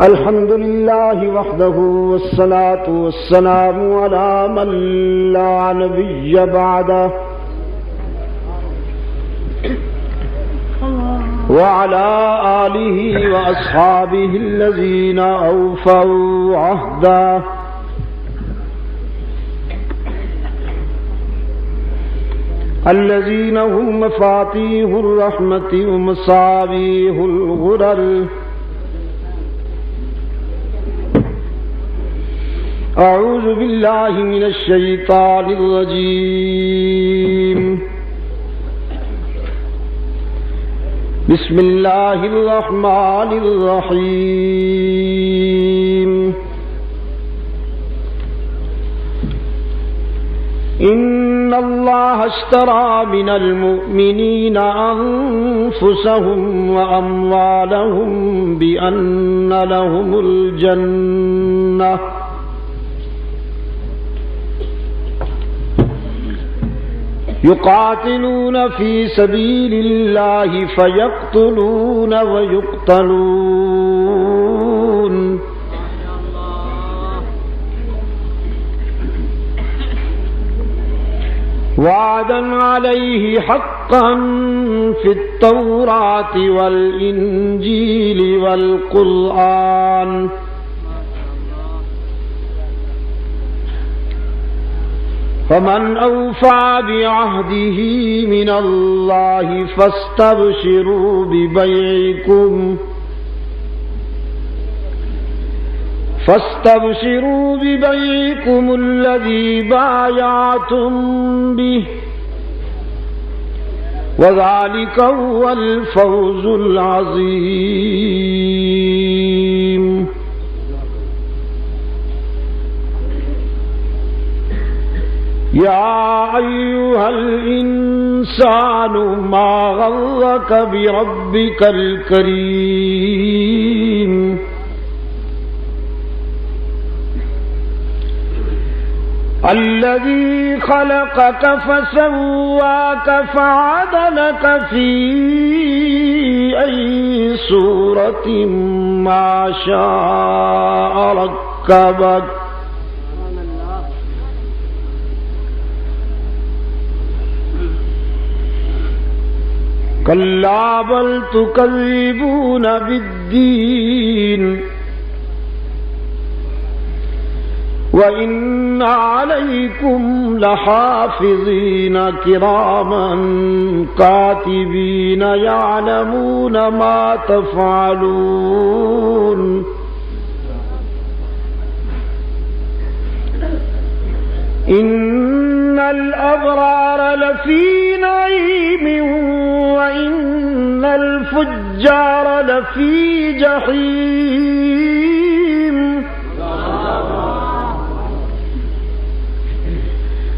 الحمد لله وحده والصلاة والسلام على من لا نبي بعده وعلى آله وأصحابه الذين أوفوا عهده الذين هم مفاتيح الرحمة ومصابيح الغرر أعوذ بالله من الشيطان الرجيم بسم الله الرحمن الرحيم إن الله اشترى من المؤمنين أنفسهم وأموالهم بأن لهم الجنة يقاتلون في سبيل الله فيقتلون ويقتلون وعدا عليه حقا في التوراة والإنجيل والقرآن فمن أوفى بعهده من الله فاستبشروا ببيعكم الذي بايعتم به وذلك هو الفوز العظيم يا أيها الإنسان ما غرك بربك الكريم الذي خلقك فسواك فعدلك في أي صورة ما شاء ركبك كلا بل تكذبون بالدين وإن عليكم لحافظين كراما كاتبين يعلمون ما تفعلون إن الأبرار لفي نعيم وإن الفجار لفي جحيم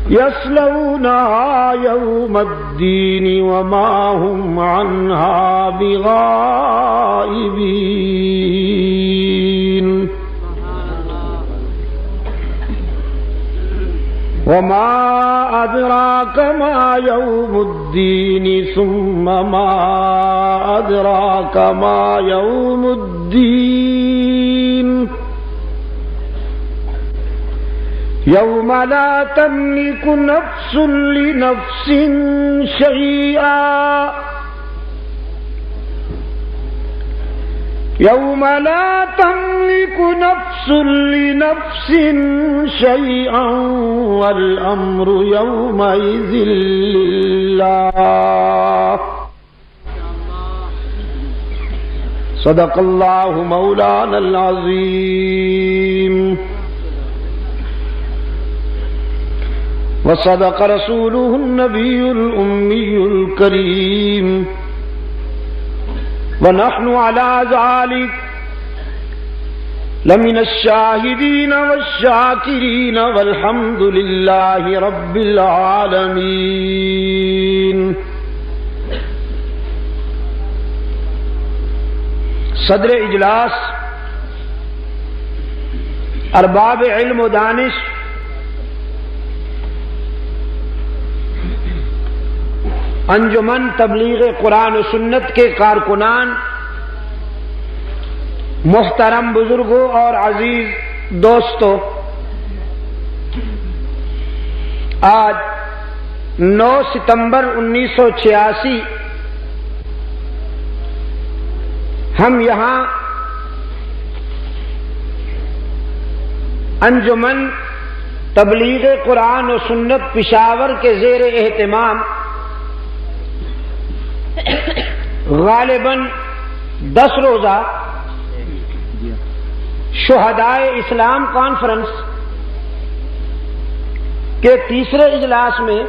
يصلونها يوم الدين وما هم عنها بغائبين وما أدراك ما يوم الدين ثم ما أدراك ما يوم الدين يوم لا تملك نفس لنفس شيئا يوم لا تملك نفس لنفس شيئا والأمر يومئذ لله صدق الله مولانا العظيم وصدق رسوله النبي الأمي الكريم ونحن على ذلك لمن الشاهدين والشاكرين والحمد لله رب العالمين. صدر اجلاس ارباب علم و دانش انجمن تبلیغ قرآن و سنت کے کارکنان، محترم بزرگوں اور عزیز دوستوں، آج 9 ستمبر 1986 ہم یہاں انجمن تبلیغ قرآن و سنت پشاور کے زیر اہتمام غالباً 10 روزہ شہدائے اسلام کانفرنس کے تیسرے اجلاس میں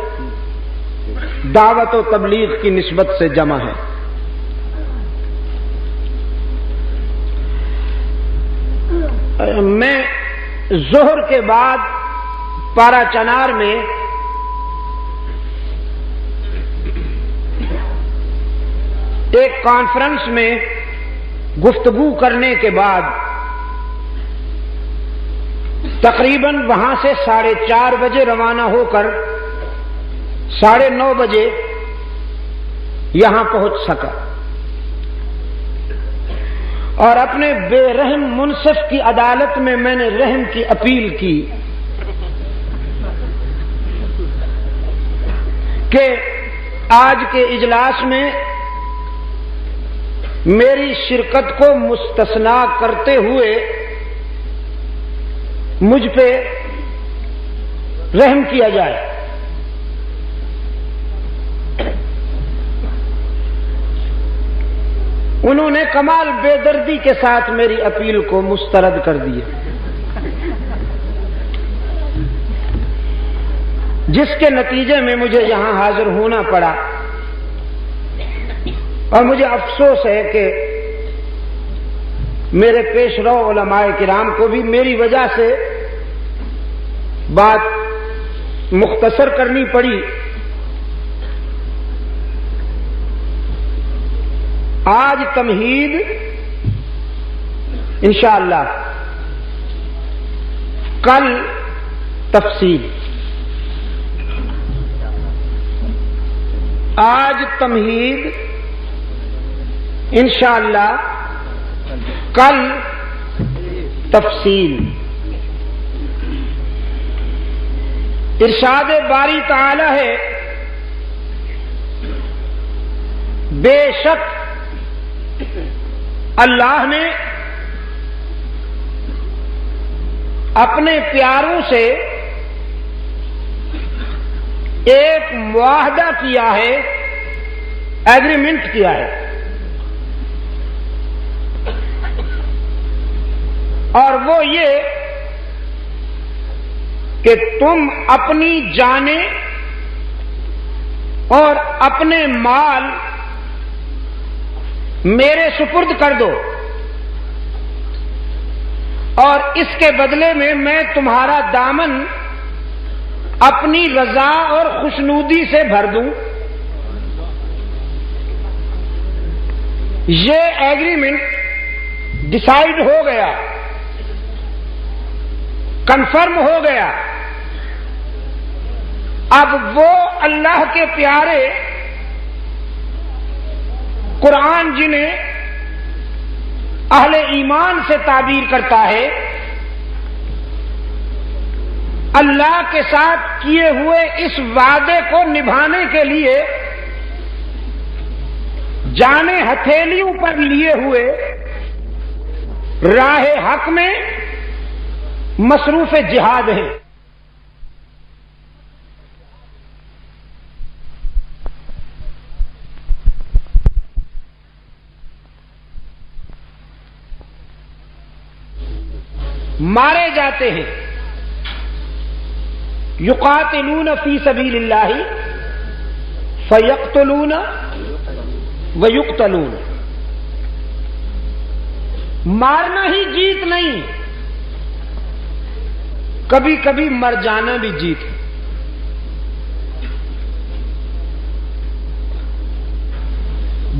دعوت و تبلیغ کی نسبت سے جمع ہے۔ میں ظہر کے بعد پارا چنار میں ایک کانفرنس میں گفتگو کرنے کے بعد تقریباً وہاں سے 4:30 بجے روانہ ہو کر 9:30 بجے یہاں پہنچ سکا اور اپنے بے رحم منصف کی عدالت میں نے رحم کی اپیل کی کہ آج کے اجلاس میں میری شرکت کو مستثنا کرتے ہوئے مجھ پہ رحم کیا جائے۔ انہوں نے کمال بے دردی کے ساتھ میری اپیل کو مسترد کر دیا، جس کے نتیجے میں مجھے یہاں حاضر ہونا پڑا، اور مجھے افسوس ہے کہ میرے پیش رو علماء کرام کو بھی میری وجہ سے بات مختصر کرنی پڑی۔ آج تمہید انشاءاللہ، کل تفصیل۔ آج تمہید انشاءاللہ، کل تفصیل۔ ارشاد باری تعالی ہے، بے شک اللہ نے اپنے پیاروں سے ایک معاہدہ کیا ہے، ایگریمنٹ کیا ہے، اور وہ یہ کہ تم اپنی جانیں اور اپنے مال میرے سپرد کر دو، اور اس کے بدلے میں تمہارا دامن اپنی رضا اور خوشنودی سے بھر دوں۔ یہ ایگریمنٹ ڈیسائیڈ ہو گیا، کنفرم ہو گیا۔ اب وہ اللہ کے پیارے قرآن جنہیں اہل ایمان سے تعبیر کرتا ہے، اللہ کے ساتھ کیے ہوئے اس وعدے کو نبھانے کے لیے جانیں ہتھیلیوں پر لیے ہوئے راہ حق میں مصروف جہاد ہیں۔ مارے جاتے ہیں، یقاتلون فی سبیل اللہ فیقتلون ویقتلون۔ مارنا ہی جیت نہیں، کبھی کبھی مر جانا بھی جیت ہے۔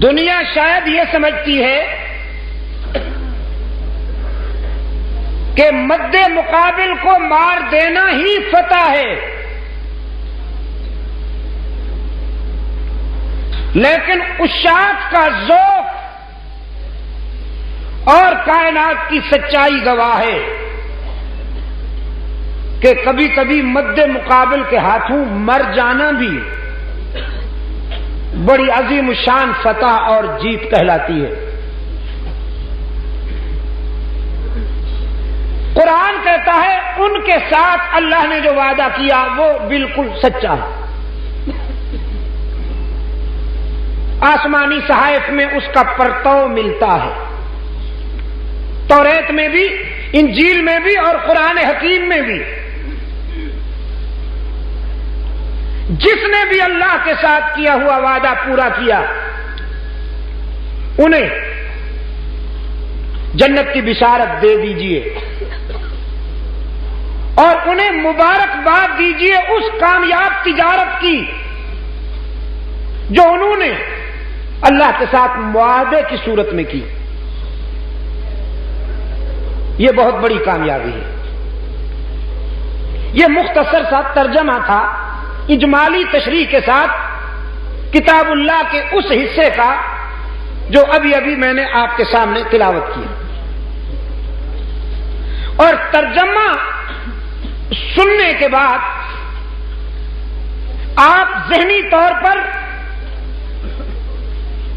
دنیا شاید یہ سمجھتی ہے کہ مد مقابل کو مار دینا ہی فتح ہے، لیکن عشاق کا ذوق اور کائنات کی سچائی گواہ ہے کہ کبھی کبھی مد مقابل کے ہاتھوں مر جانا بھی بڑی عظیم شان فتح اور جیت کہلاتی ہے۔ قرآن کہتا ہے ان کے ساتھ اللہ نے جو وعدہ کیا وہ بالکل سچا ہے۔ آسمانی صحائف میں اس کا پرتو ملتا ہے، توریت میں بھی، انجیل میں بھی اور قرآن حکیم میں بھی۔ جس نے بھی اللہ کے ساتھ کیا ہوا وعدہ پورا کیا انہیں جنت کی بشارت دے دیجئے اور انہیں مبارکباد دیجئے اس کامیاب تجارت کی جو انہوں نے اللہ کے ساتھ معاہدے کی صورت میں کی۔ یہ بہت بڑی کامیابی ہے۔ یہ مختصر سا ترجمہ تھا اجمالی تشریح کے ساتھ کتاب اللہ کے اس حصے کا جو ابھی ابھی میں نے آپ کے سامنے تلاوت کی، اور ترجمہ سننے کے بعد آپ ذہنی طور پر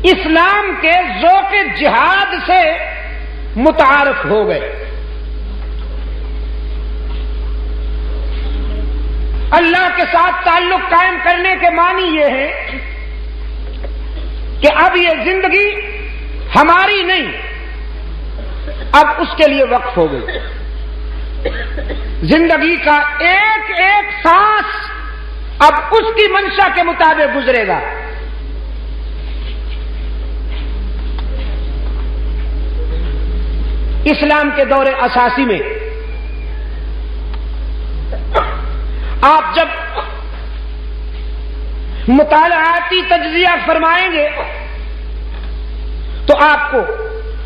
اسلام کے ذوق جہاد سے متعارف ہو گئے۔ اللہ کے ساتھ تعلق قائم کرنے کے معنی یہ ہے کہ اب یہ زندگی ہماری نہیں، اب اس کے لیے وقف ہو گئی۔ زندگی کا ایک ایک سانس اب اس کی منشا کے مطابق گزرے گا۔ اسلام کے دور اساسی میں آپ جب مطالعاتی تجزیہ فرمائیں گے تو آپ کو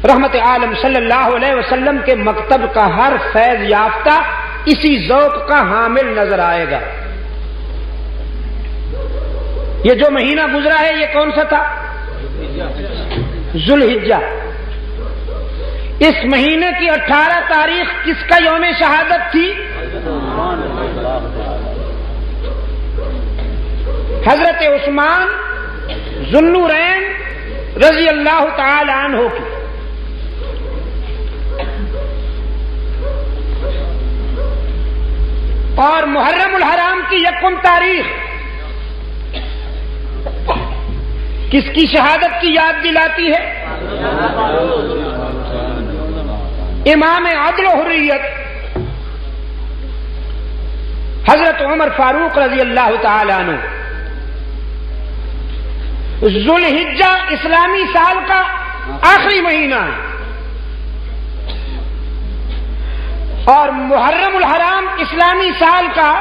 رحمت عالم صلی اللہ علیہ وسلم کے مکتب کا ہر فیض یافتہ اسی ذوق کا حامل نظر آئے گا۔ یہ جو مہینہ گزرا ہے یہ کون سا تھا؟ ذوالحجہ۔ اس مہینے کی 18 تاریخ کس کا یوم شہادت تھی؟ حضرت عثمان ذو النورین رضی اللہ تعالی عنہ کی۔ اور محرم الحرام کی 1 تاریخ کس کی شہادت کی یاد دلاتی ہے؟ امام عدل و حریت حضرت عمر فاروق رضی اللہ تعالی عنہ۔ ذوالحجہ اسلامی سال کا آخری مہینہ ہے اور محرم الحرام اسلامی سال کا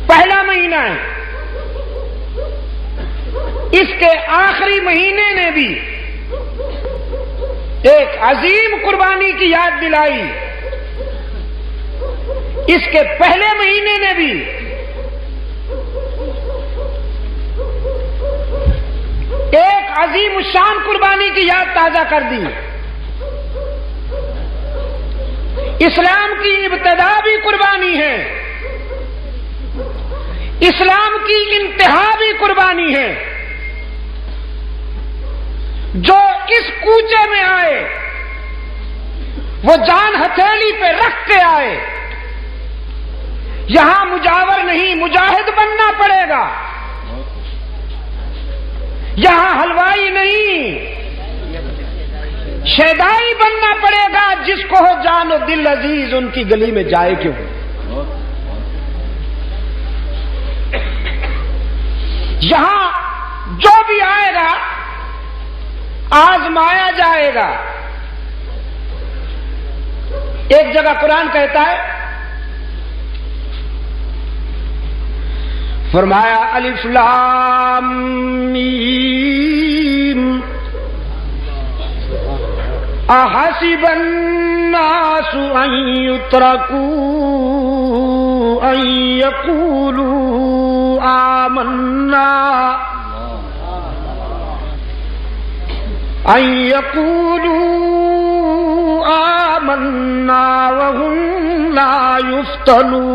پہلا مہینہ ہے۔ اس کے آخری مہینے نے بھی ایک عظیم قربانی کی یاد دلائی، اس کے پہلے مہینے نے بھی ایک عظیم الشان قربانی کی یاد تازہ کر دی۔ اسلام کی ابتدا بھی قربانی ہے، اسلام کی انتہا بھی قربانی ہے۔ جو اس کوچے میں آئے وہ جان ہتھیلی پہ رکھ کے آئے۔ یہاں مجاور نہیں، مجاہد بننا پڑے گا۔ یہاں حلوائی نہیں، شیدائی بننا پڑے گا۔ جس کو ہو جان و دل عزیز ان کی گلی میں جائے کیوں۔ یہاں جو بھی آئے گا آزمایا جائے گا۔ ایک جگہ قرآن کہتا ہے، فرمایا الف لام میم احسب الناس ان يتركوا ان يقولوا آمنا ان یقولوا آمنا وهم لا یفتنون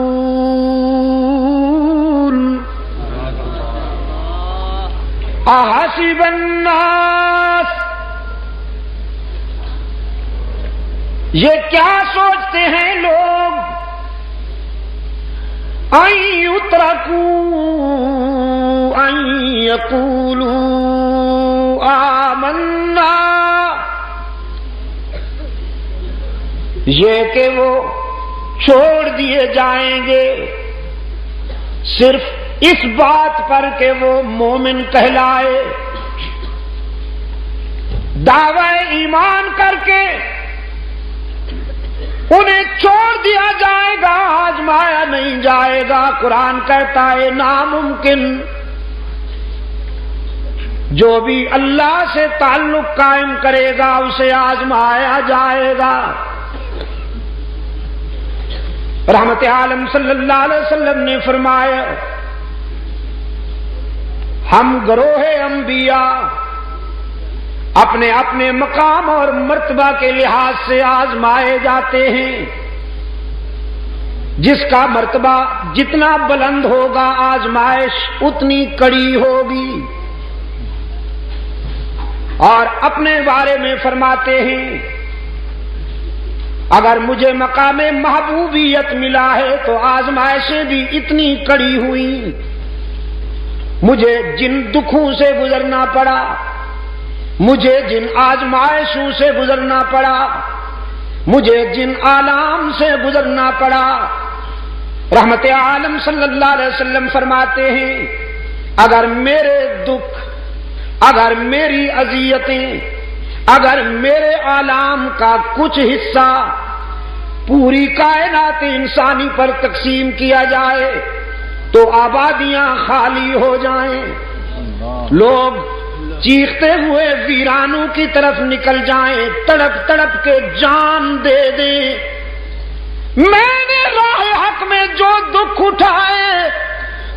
احسب الناس، یہ کیا سوچتے ہیں لوگ، ان یترکوا ان یقولوا آمنا، یہ کہ وہ چھوڑ دیے جائیں گے صرف اس بات پر کہ وہ مومن کہلائے، دعوی ایمان کر کے انہیں چھوڑ دیا جائے گا، آزمایا نہیں جائے گا۔ قرآن کہتا ہے ناممکن، جو بھی اللہ سے تعلق قائم کرے گا اسے آزمایا جائے گا۔ رحمت عالم صلی اللہ علیہ وسلم نے فرمایا ہم گروہ انبیاء اپنے اپنے مقام اور مرتبہ کے لحاظ سے آزمائے جاتے ہیں، جس کا مرتبہ جتنا بلند ہوگا آزمائش اتنی کڑی ہوگی۔ اور اپنے بارے میں فرماتے ہیں اگر مجھے مقام محبوبیت ملا ہے تو آزمائشیں بھی اتنی کڑی ہوئی، مجھے جن دکھوں سے گزرنا پڑا، مجھے جن آزمائشوں سے گزرنا پڑا، مجھے جن آلام سے گزرنا پڑا، رحمت عالم صلی اللہ علیہ وسلم فرماتے ہیں اگر میرے دکھ، اگر میری اذیتیں، اگر میرے آلام کا کچھ حصہ پوری کائنات انسانی پر تقسیم کیا جائے تو آبادیاں خالی ہو جائیں، لوگ چیختے ہوئے ویرانوں کی طرف نکل جائیں، تڑپ تڑپ کے جان دے دیں۔ میں نے راہ حق میں جو دکھ اٹھائے،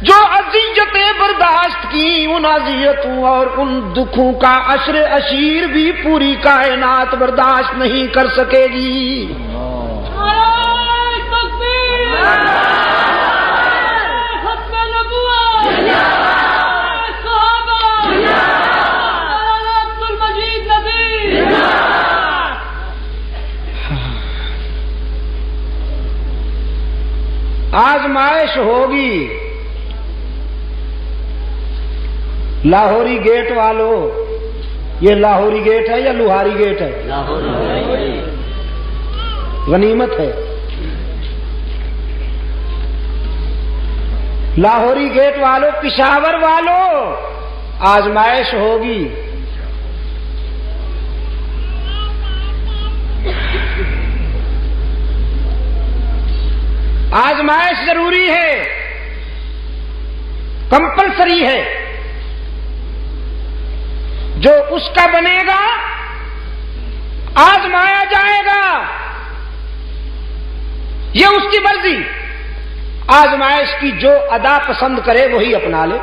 جو اذیتیں برداشت کی، ان اذیتوں اور ان دکھوں کا عشر اشیر بھی پوری کائنات برداشت نہیں کر سکے گی۔ آزمائش ہوگی۔ لاہوری گیٹ والوں، یہ لاہوری گیٹ ہے یا لوہاری گیٹ ہے؟ غنیمت ہے۔ لاہوری گیٹ والوں، پشاور والوں، آزمائش ہوگی۔ آزمائش ضروری ہے، کمپلسری ہے۔ جو اس کا بنے گا آزمایا جائے گا، یہ اس کی مرضی۔ آزمائش کی جو ادا پسند کرے وہی اپنا لے،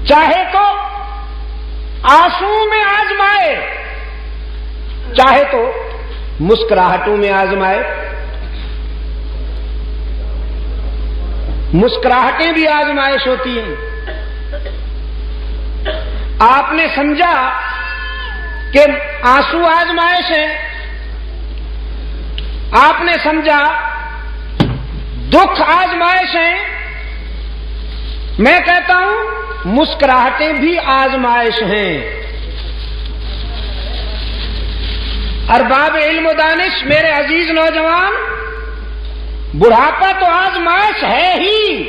چاہے تو آنسو میں آزمائے، چاہے تو مسکراہٹوں میں آزمائے۔ مسکراہٹیں بھی آزمائش ہوتی ہیں۔ آپ نے سمجھا کہ آنسو آزمائش ہے، آپ نے سمجھا دکھ آزمائش ہے، میں کہتا ہوں مسکراہٹیں بھی آزمائش ہیں۔ ارباب علم و دانش، میرے عزیز نوجوان، بڑھاپا تو آزمائش ہے ہی،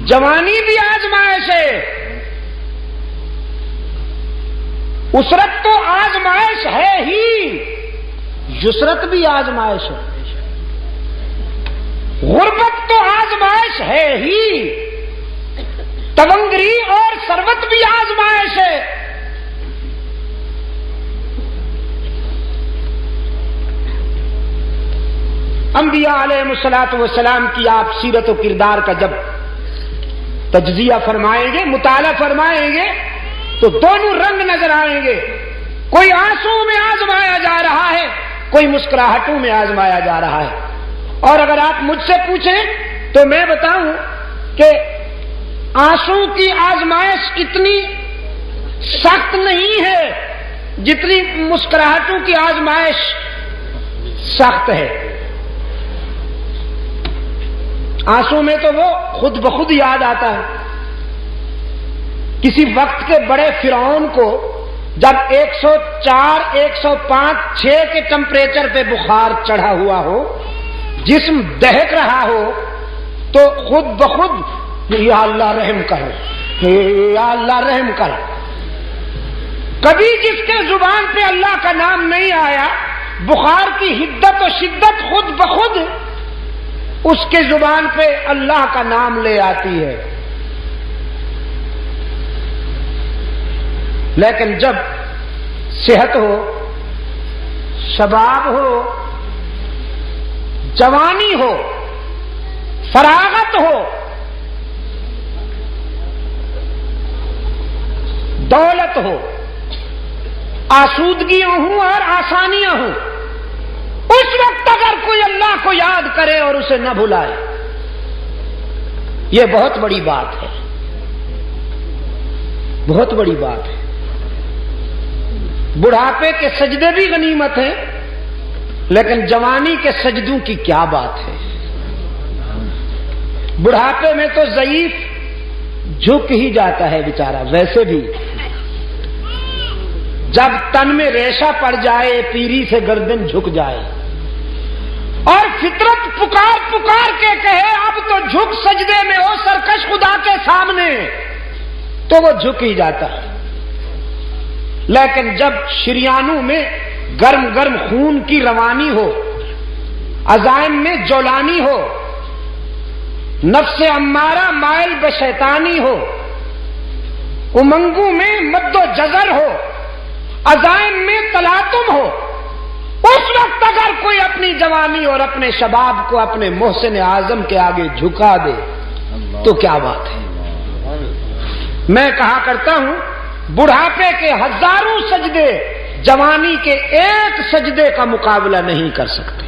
جوانی بھی آزمائش ہے، اسرت تو آزمائش ہے ہی، یسرت بھی آزمائش ہے، غربت تو آزمائش ہے ہی، تونگری اور ثروت بھی آزمائش ہے۔ انبیاء علیہ الصلوۃ والسلام کی آپ سیرت و کردار کا جب تجزیہ فرمائیں گے، مطالعہ فرمائیں گے، تو دونوں رنگ نظر آئیں گے، کوئی آنسو میں آزمایا جا رہا ہے، کوئی مسکراہٹوں میں آزمایا جا رہا ہے۔ اور اگر آپ مجھ سے پوچھیں تو میں بتاؤں کہ آنسو کی آزمائش اتنی سخت نہیں ہے جتنی مسکراہٹوں کی آزمائش سخت ہے۔ آنسو میں تو وہ خود بخود یاد آتا ہے۔ کسی وقت کے بڑے فرعون کو جب 104 105 6 کے ٹمپریچر پہ بخار چڑھا ہوا ہو، جسم دہک رہا ہو، تو خود بخود یا اللہ رحم کر، یا اللہ رحم کر۔ کبھی جس کے زبان پہ اللہ کا نام نہیں آیا، بخار کی حدت و شدت خود بخود اس کے زبان پہ اللہ کا نام لے آتی ہے۔ لیکن جب صحت ہو، شباب ہو، جوانی ہو، فراغت ہو، دولت ہو، آسودگیاں ہوں اور آسانیاں ہوں، اس وقت اگر کوئی اللہ کو یاد کرے اور اسے نہ بھلائے، یہ بہت بڑی بات ہے، بہت بڑی بات ہے۔ بڑھاپے کے سجدے بھی غنیمت ہیں، لیکن جوانی کے سجدوں کی کیا بات ہے۔ بڑھاپے میں تو ضعیف جھک ہی جاتا ہے بیچارہ، ویسے بھی جب تن میں ریشہ پڑ جائے، پیری سے گردن جھک جائے اور فطرت پکار پکار کے کہے اب تو جھک سجدے میں ہو سرکش خدا کے سامنے، تو وہ جھک ہی جاتا ہے۔ لیکن جب شریانوں میں گرم گرم خون کی روانی ہو، عزائم میں جولانی ہو، نفس امارہ مائل بشیطانی ہو، امنگوں میں مد و جزر ہو، عزائم میں تلاطم ہو، اس وقت اگر کوئی اپنی جوانی اور اپنے شباب کو اپنے محسن اعظم کے آگے جھکا دے تو کیا بات ہے۔ میں کہا کرتا ہوں بڑھاپے کے ہزاروں سجدے جوانی کے ایک سجدے کا مقابلہ نہیں کر سکتے۔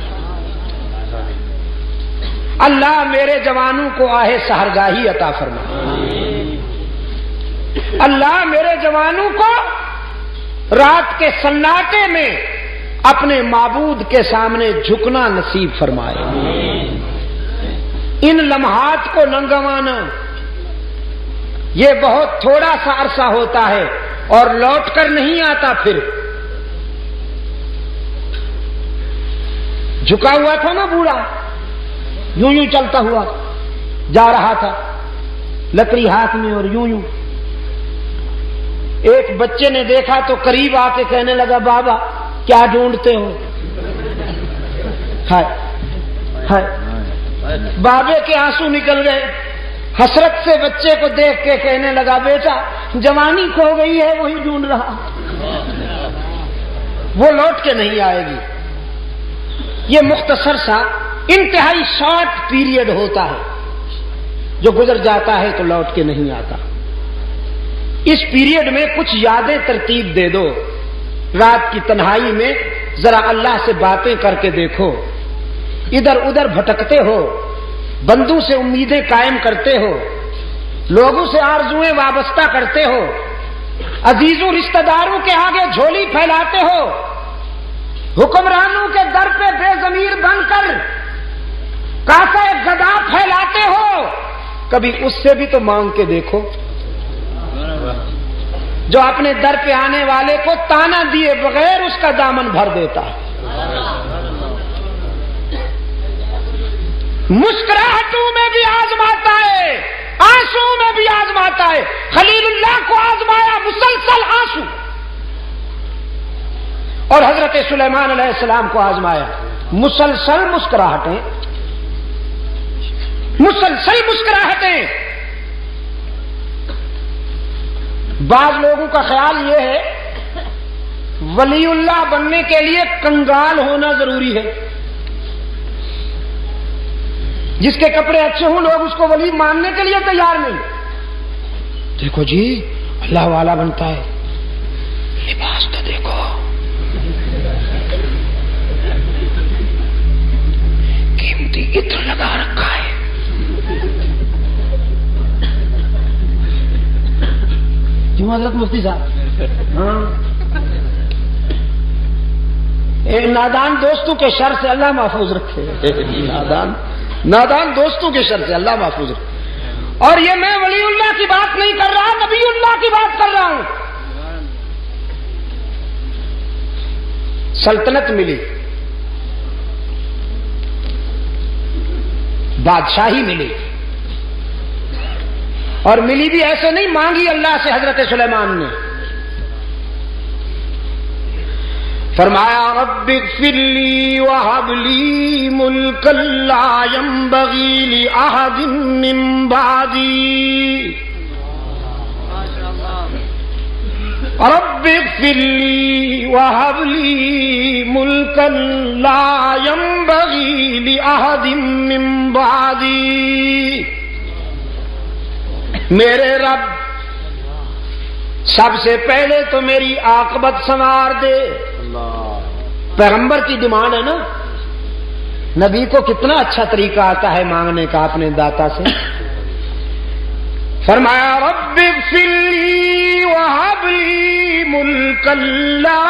اللہ میرے جوانوں کو آہ سحرگاہی عطا فرمائے، اللہ میرے جوانوں کو رات کے سناٹے میں اپنے معبود کے سامنے جھکنا نصیب فرمائے۔ ان لمحات کو نہ گنوانا، یہ بہت تھوڑا سا عرصہ ہوتا ہے اور لوٹ کر نہیں آتا۔ پھر جھکا ہوا تھا نا بوڑھا، یوں یوں چلتا ہوا جا رہا تھا، لکڑی ہاتھ میں اور یوں یوں۔ ایک بچے نے دیکھا تو قریب آ کے کہنے لگا بابا کیا ڈھونڈتے ہو؟ ہائے ہائے، بابے کے آنسو نکل گئے۔ حسرت سے بچے کو دیکھ کے کہنے لگا بیٹا جوانی کھو گئی ہے، وہی ڈھونڈ رہا، وہ لوٹ کے نہیں آئے گی۔ یہ مختصر سا انتہائی شارٹ پیریڈ ہوتا ہے جو گزر جاتا ہے تو لوٹ کے نہیں آتا۔ اس پیریڈ میں کچھ یادیں ترتیب دے دو، رات کی تنہائی میں ذرا اللہ سے باتیں کر کے دیکھو، ادھر ادھر بھٹکتے ہو، بندوں سے امیدیں قائم کرتے ہو، لوگوں سے آرزویں وابستہ کرتے ہو، عزیزوں رشتہ داروں کے آگے جھولی پھیلاتے ہو، حکمرانوں کے در پہ بے ضمیر بن کر کاسہ گدا پھیلاتے ہو، کبھی اس سے بھی تو مانگ کے دیکھو جو اپنے در پہ آنے والے کو تانا دیے بغیر اس کا دامن بھر دیتا ہے۔ مسکراہٹوں میں بھی آزماتا ہے، آنسو میں بھی آزماتا ہے۔ خلیل اللہ کو آزمایا مسلسل آنسو، اور حضرت سلیمان علیہ السلام کو آزمایا مسلسل مسکراہٹیں، مسلسل مسکراہٹیں۔ بعض لوگوں کا خیال یہ ہے ولی اللہ بننے کے لیے کنگال ہونا ضروری ہے، جس کے کپڑے اچھے ہوں لوگ اس کو ولی ماننے کے لیے تیار نہیں۔ دیکھو جی اللہ والا بنتا ہے، لباس تو دیکھو، قیمتی عطر لگا رکھا ہے، کیوں حضرت مفتی صاحب؟ ہاں، نادان دوستوں کے شر سے اللہ محفوظ رکھے، نادان دوستوں کے شر سے اللہ محفوظ رکھے۔ اور یہ میں ولی اللہ کی بات نہیں کر رہا، نبی اللہ کی بات کر رہا ہوں۔ سلطنت ملی، بادشاہی ملی، اور ملی بھی ایسے نہیں، مانگی اللہ سے حضرت سلیمان نے۔ فرمایا رب اغفر لی وہب لی ملکا لا ينبغی لأحد من بعدی، رب اغفر لی وہب لی ملکا لا ينبغی لأحد من بعدی۔ میرے رب سب سے پہلے تو میری عاقبت سنوار دے۔ پیغمبر کی ڈیمانڈ ہے نا، نبی کو کتنا اچھا طریقہ آتا ہے مانگنے کا اپنے داتا سے۔ فرمایا رب اغفر لی وہب لی ملکا لا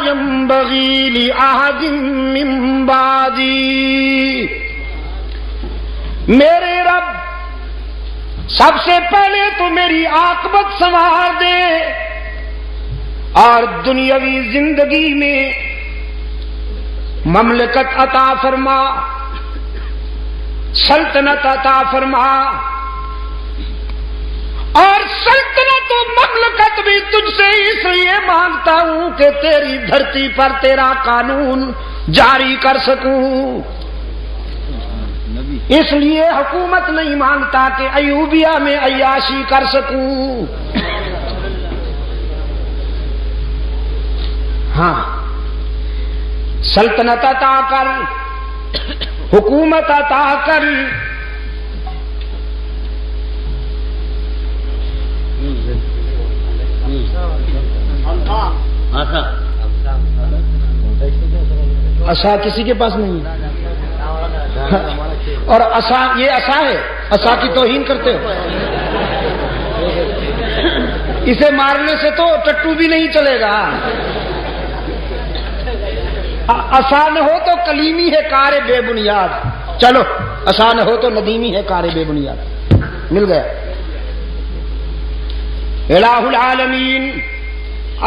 ينبغی لأحد من بعدی۔ میرے رب سب سے پہلے تو میری عاقبت سنوار دے، اور دنیاوی زندگی میں مملکت عطا فرما، سلطنت عطا فرما، اور سلطنت و مملکت بھی تجھ سے اس لیے مانگتا ہوں کہ تیری دھرتی پر تیرا قانون جاری کر سکوں، اس لیے حکومت نہیں مانگتا کہ ایوبیہ میں عیاشی کر سکوں۔ ہاں، سلطنت عطا کر، حکومت عطا کر، عصا کسی کے پاس نہیں ہے، اور عصا یہ عصا ہے، عصا کی توہین کرتے ہو، اسے مارنے سے تو ٹٹو بھی نہیں چلے گا۔ آسان ہو تو کلیمی ہے کار بے بنیاد، چلو آسان ہو تو ندیمی ہے کار بے بنیاد، مل گیا۔ الہ العالمین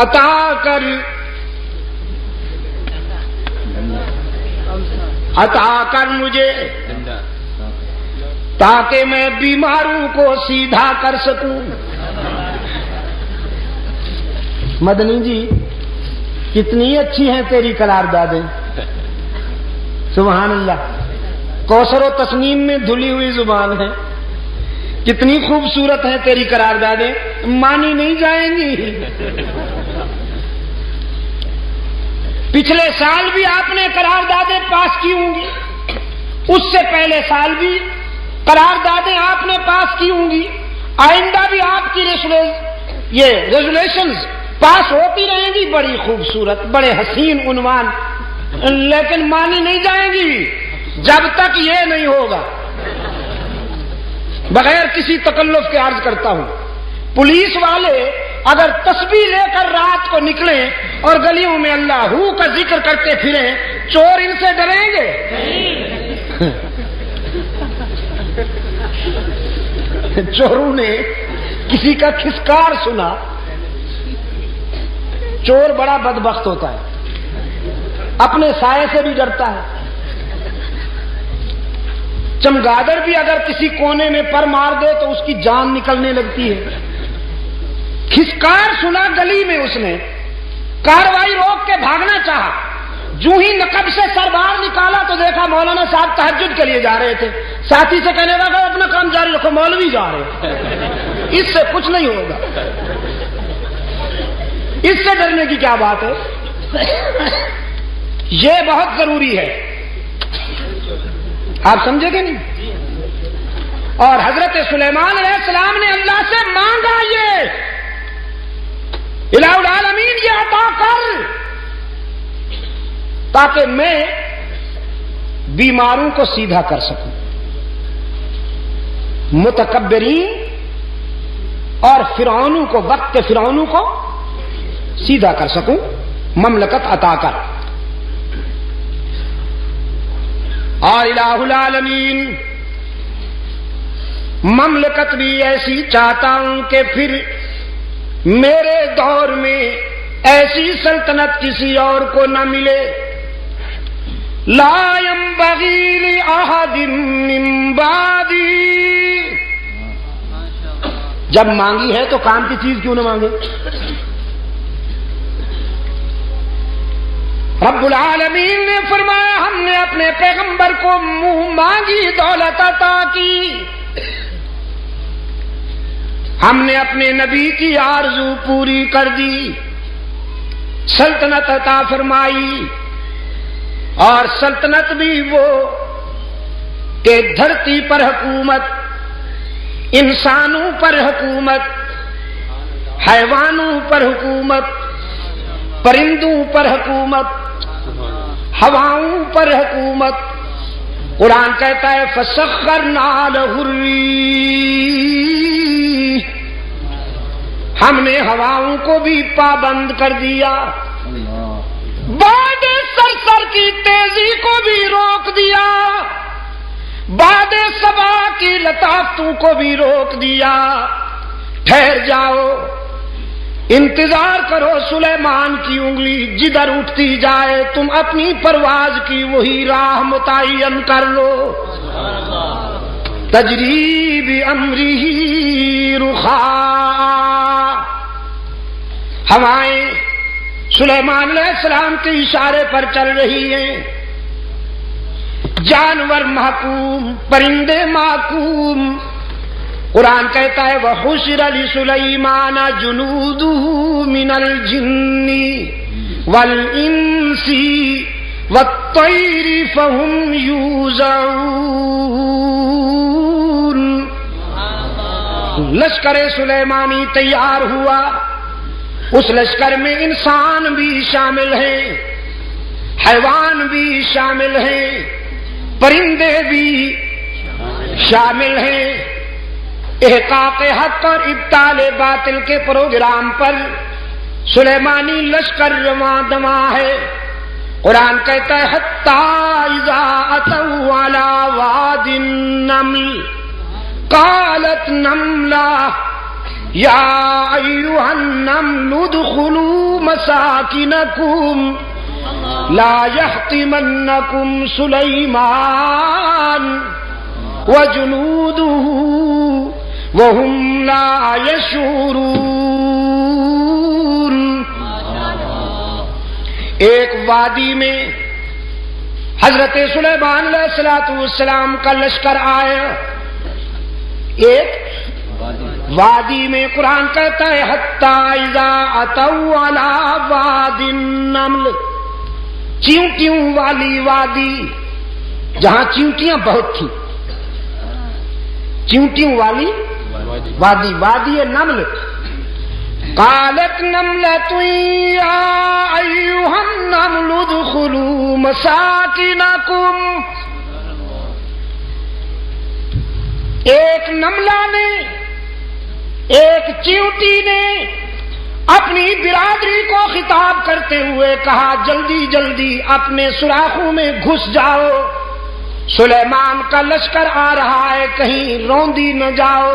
عطا کر، عطا کر مجھے تاکہ میں بیماروں کو سیدھا کر سکوں۔ مدنی جی کتنی اچھی ہیں تیری قراردادیں، سبحان اللہ، کوثر و تسنیم میں دھلی ہوئی زبان ہے، کتنی خوبصورت ہیں تیری قراردادیں، مانی نہیں جائیں گی۔ پچھلے سال بھی آپ نے قراردادیں پاس کی ہوں گی، اس سے پہلے سال بھی قراردادیں آپ نے پاس کی ہوں گی، آئندہ بھی آپ کی یہ ریزولیشنز پاس ہوتی رہیں گی، بڑی خوبصورت، بڑے حسین عنوان، لیکن مانی نہیں جائیں گی جب تک یہ نہیں ہوگا۔ بغیر کسی تکلف کے عرض کرتا ہوں، پولیس والے اگر تسبیح لے کر رات کو نکلیں اور گلیوں میں اللہ ہو کا ذکر کرتے پھریں، چور ان سے ڈریں گے؟ چوروں نے کسی کا کھسکار سنا، چور بڑا بدبخت ہوتا ہے، اپنے سائے سے بھی ڈرتا ہے۔ چمگادڑ بھی اگر کسی کونے میں پر مار دے تو اس کی جان نکلنے لگتی ہے۔ کھسکار سنا گلی میں، اس نے کاروائی روک کے بھاگنا چاہا، جو ہی نقب سے سر باہر نکالا تو دیکھا مولانا صاحب تہجد کے لیے جا رہے تھے، ساتھی سے کہنے لگا اپنا کام جاری رکھو، مولوی جا رہے ہیں، اس سے کچھ نہیں ہوگا، اس سے ڈرنے کی کیا بات ہے؟ یہ بہت ضروری ہے، آپ سمجھے گے نہیں؟ اور حضرت سلیمان علیہ السلام نے اللہ سے مانگا یہ الہ العالمین یہ عطا کر تاکہ میں بیماروں کو سیدھا کر سکوں، متکبرین اور فرعونوں کو، وقت کے فرعونوں کو سیدھا کر سکوں، مملکت عطا کر۔ اور الہ العالمین مملکت بھی ایسی چاہتا ہوں کہ پھر میرے دور میں ایسی سلطنت کسی اور کو نہ ملے، لا ينبغي لأحد من بعدی۔ جب مانگی ہے تو کام کی چیز کیوں نہ مانگے؟ رب العالمین نے فرمایا ہم نے اپنے پیغمبر کو منہ مانگی دولت عطا کی، ہم نے اپنے نبی کی آرزو پوری کر دی، سلطنت عطا فرمائی۔ اور سلطنت بھی وہ کہ دھرتی پر حکومت، انسانوں پر حکومت، حیوانوں پر حکومت، پرندوں پر حکومت، ہواؤں پر حکومت۔ قرآن کہتا ہے فَسَخَّرْنَا لَهُ الرِّيحَ، ہم نے ہواؤں کو بھی پابند کر دیا، باد سرسر کی تیزی کو بھی روک دیا، باد صبا کی لطافتوں کو بھی روک دیا۔ ٹھہر جاؤ، انتظار کرو سلیمان کی انگلی جدھر اٹھتی جائے تم اپنی پرواز کی وہی راہ متعین کر لو۔ تجری بامرہ رخاء، ہوائیں سلیمان علیہ السلام کے اشارے پر چل رہی ہیں، جانور محکوم، پرندے محکوم۔ قرآن کہتا ہے وَحُشِرَ لِسُلَيْمَانَ جُنُودُهُ مِنَ الْجِنِّ وَالْإِنسِ وَالطَّيْرِ فَهُمْ يُوزَعُونَ۔ لشکر سلیمانی تیار ہوا، اس لشکر میں انسان بھی شامل ہیں، حیوان بھی شامل ہیں، پرندے بھی شامل ہیں۔ احقاق حق اور ابطال باطل کے پروگرام پر سلیمانی لشکر رواں دواں ہے۔ قرآن کہتا ہے حتی اذا اتوا علی واد النمل قالت نملہ یا ایھا النمل ادخلوا مساکنکم لا یحطمنکم سلیمان وجنودہ وهم لا يشعرون۔ ایک وادی میں حضرت سلیمان علیہ السلام کا لشکر آیا، ایک وادی میں۔ قرآن کہتا ہے حتی اذا اتوا علی واد النمل، چیونٹیوں والی وادی، جہاں چیونٹیاں بہت تھیں، چیونٹیوں والی وادی، وادی نمل۔ قالت نملۃ یا ایھا النمل ادخلوا مساکنکم، ایک نملہ نے، ایک چیونٹی نے اپنی برادری کو خطاب کرتے ہوئے کہا جلدی جلدی اپنے سوراخوں میں گھس جاؤ، سلیمان کا لشکر آ رہا ہے، کہیں روندی نہ جاؤ،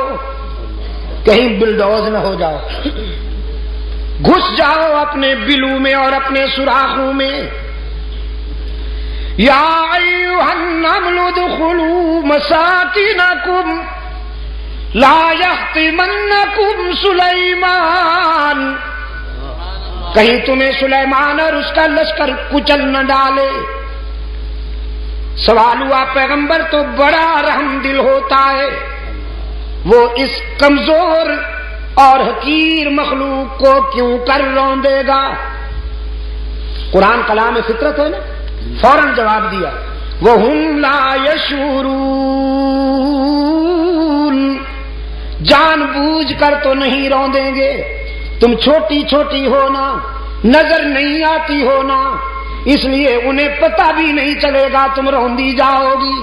کہیں بلڈوز نہ ہو جاؤ، گھس جاؤ اپنے بلوں میں اور اپنے سوراخوں میں۔ یا ایھا النمل ادخلوا مساکنکم لا یحطمنکم سلیمان، کہیں تمہیں سلیمان اور اس کا لشکر کچل نہ ڈالے۔ سوال ہوا پیغمبر تو بڑا رحم دل ہوتا ہے، وہ اس کمزور اور حقیر مخلوق کو کیوں کر روندے گا؟ قرآن کلام فطرت ہے نا، فوراً جواب دیا وَهُمْ لَا يَشْعُرُونَ، جان بوجھ کر تو نہیں روندیں گے، تم چھوٹی چھوٹی ہو نا، نظر نہیں آتی ہو نا، اس لیے انہیں پتہ بھی نہیں چلے گا تم روندی جاؤ گی۔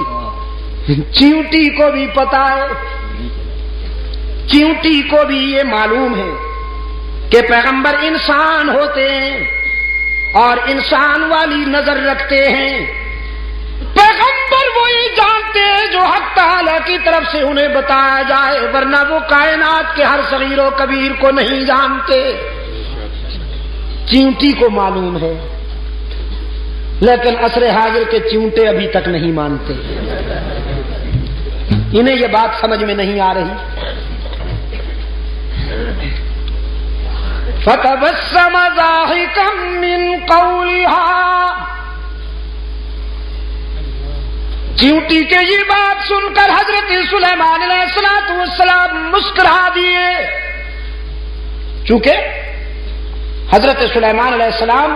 چیونٹی کو بھی پتا ہے، چیونٹی کو بھی یہ معلوم ہے کہ پیغمبر انسان ہوتے ہیں اور انسان والی نظر رکھتے ہیں۔ پیغمبر وہی جانتے ہیں جو حق تعالی کی طرف سے انہیں بتایا جائے، ورنہ وہ کائنات کے ہر صغیر و کبیر کو نہیں جانتے۔ چیونٹی کو معلوم ہے، لیکن عصر حاضر کے چیونٹے ابھی تک نہیں مانتے، انہیں یہ بات سمجھ میں نہیں آ رہی۔ فَتَبَسَّمَ ضَاحِكًا مِّن قَوْلِهَا، چیونٹی کے یہ بات سن کر حضرت سلیمان علیہ السلام مسکرا دیے، چونکہ حضرت سلیمان علیہ السلام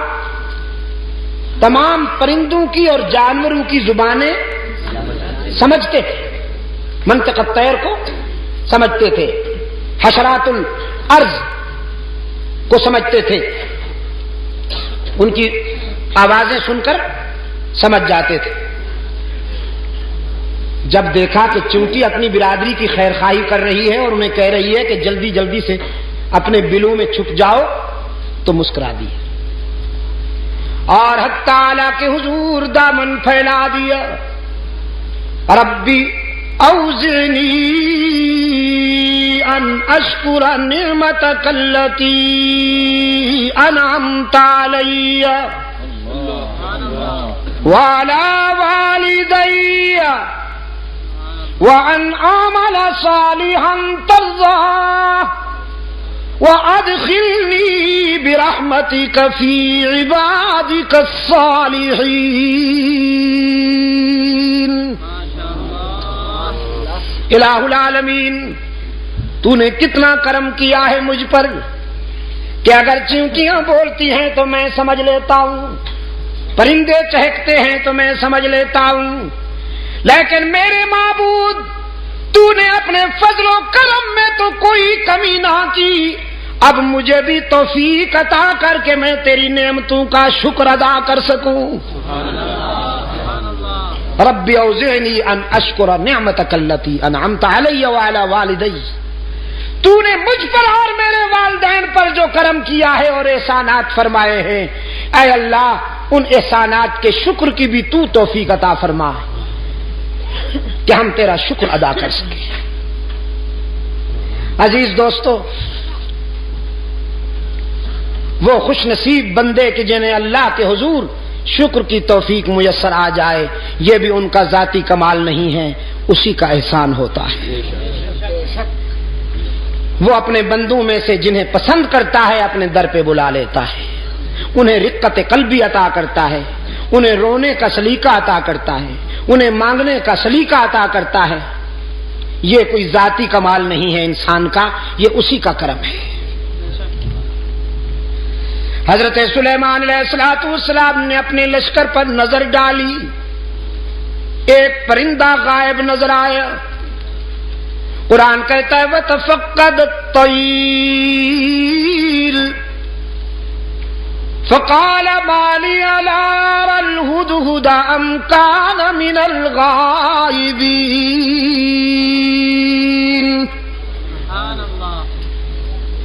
تمام پرندوں کی اور جانوروں کی زبانیں سمجھتے تھے، منطق الطیر کو سمجھتے تھے، حشرات الارض کو سمجھتے تھے، ان کی آوازیں سن کر سمجھ جاتے تھے۔ جب دیکھا کہ چیونٹی اپنی برادری کی خیر خواہی کر رہی ہے اور انہیں کہہ رہی ہے کہ جلدی جلدی سے اپنے بلوں میں چھپ جاؤ، تو مسکرا دی اور حق تعالی کے حضور دامن پھیلا دیا۔ ربی اوزنی ان اشکر نعمتک التی انعمت علی وعلی والدی وان اعمل صالحا ترضاه وَأَدْخِلْنِي بِرَحْمَتِكَ فِي عِبَادِكَ الصَّالِحِينَ۔ الہ العالمین، تو نے کتنا کرم کیا ہے مجھ پر کہ اگر چیونٹیاں بولتی ہیں تو میں سمجھ لیتا ہوں، پرندے چہکتے ہیں تو میں سمجھ لیتا ہوں، لیکن میرے معبود تو نے اپنے فضل و کرم میں تو کوئی کمی نہ کی، اب مجھے بھی توفیق عطا کر کے میں تیری نعمتوں کا شکر ادا کر سکوں۔ رب اوزعنی ان اشکر نعمتک التی انعمت علی وعلی والدی، تو نے مجھ پر اور میرے والدین پر جو کرم کیا ہے اور احسانات فرمائے ہیں، اے اللہ ان احسانات کے شکر کی بھی تو توفیق عطا فرما کہ ہم تیرا شکر ادا کر سکیں۔ عزیز دوستو، وہ خوش نصیب بندے کہ جنہیں اللہ کے حضور شکر کی توفیق میسر آ جائے، یہ بھی ان کا ذاتی کمال نہیں ہے، اسی کا احسان ہوتا ہے۔ وہ اپنے بندوں میں سے جنہیں پسند کرتا ہے اپنے در پہ بلا لیتا ہے، انہیں رقت قلبی عطا کرتا ہے، انہیں رونے کا سلیقہ عطا کرتا ہے، انہیں مانگنے کا سلیقہ عطا کرتا ہے۔ یہ کوئی ذاتی کمال نہیں ہے انسان کا، یہ اسی کا کرم ہے۔ حضرت سلیمان علیہ السلام نے اپنے لشکر پر نظر ڈالی، ایک پرندہ غائب نظر آیا۔ قرآن کہتا ہے وَتَفَقَّدَ الطَّيْرَ فَقَالَ مَا لِيَ لَا أَرَى الْهُدْهُدَ أَمْ كَانَ مِنَ الْغَائِبِينَ۔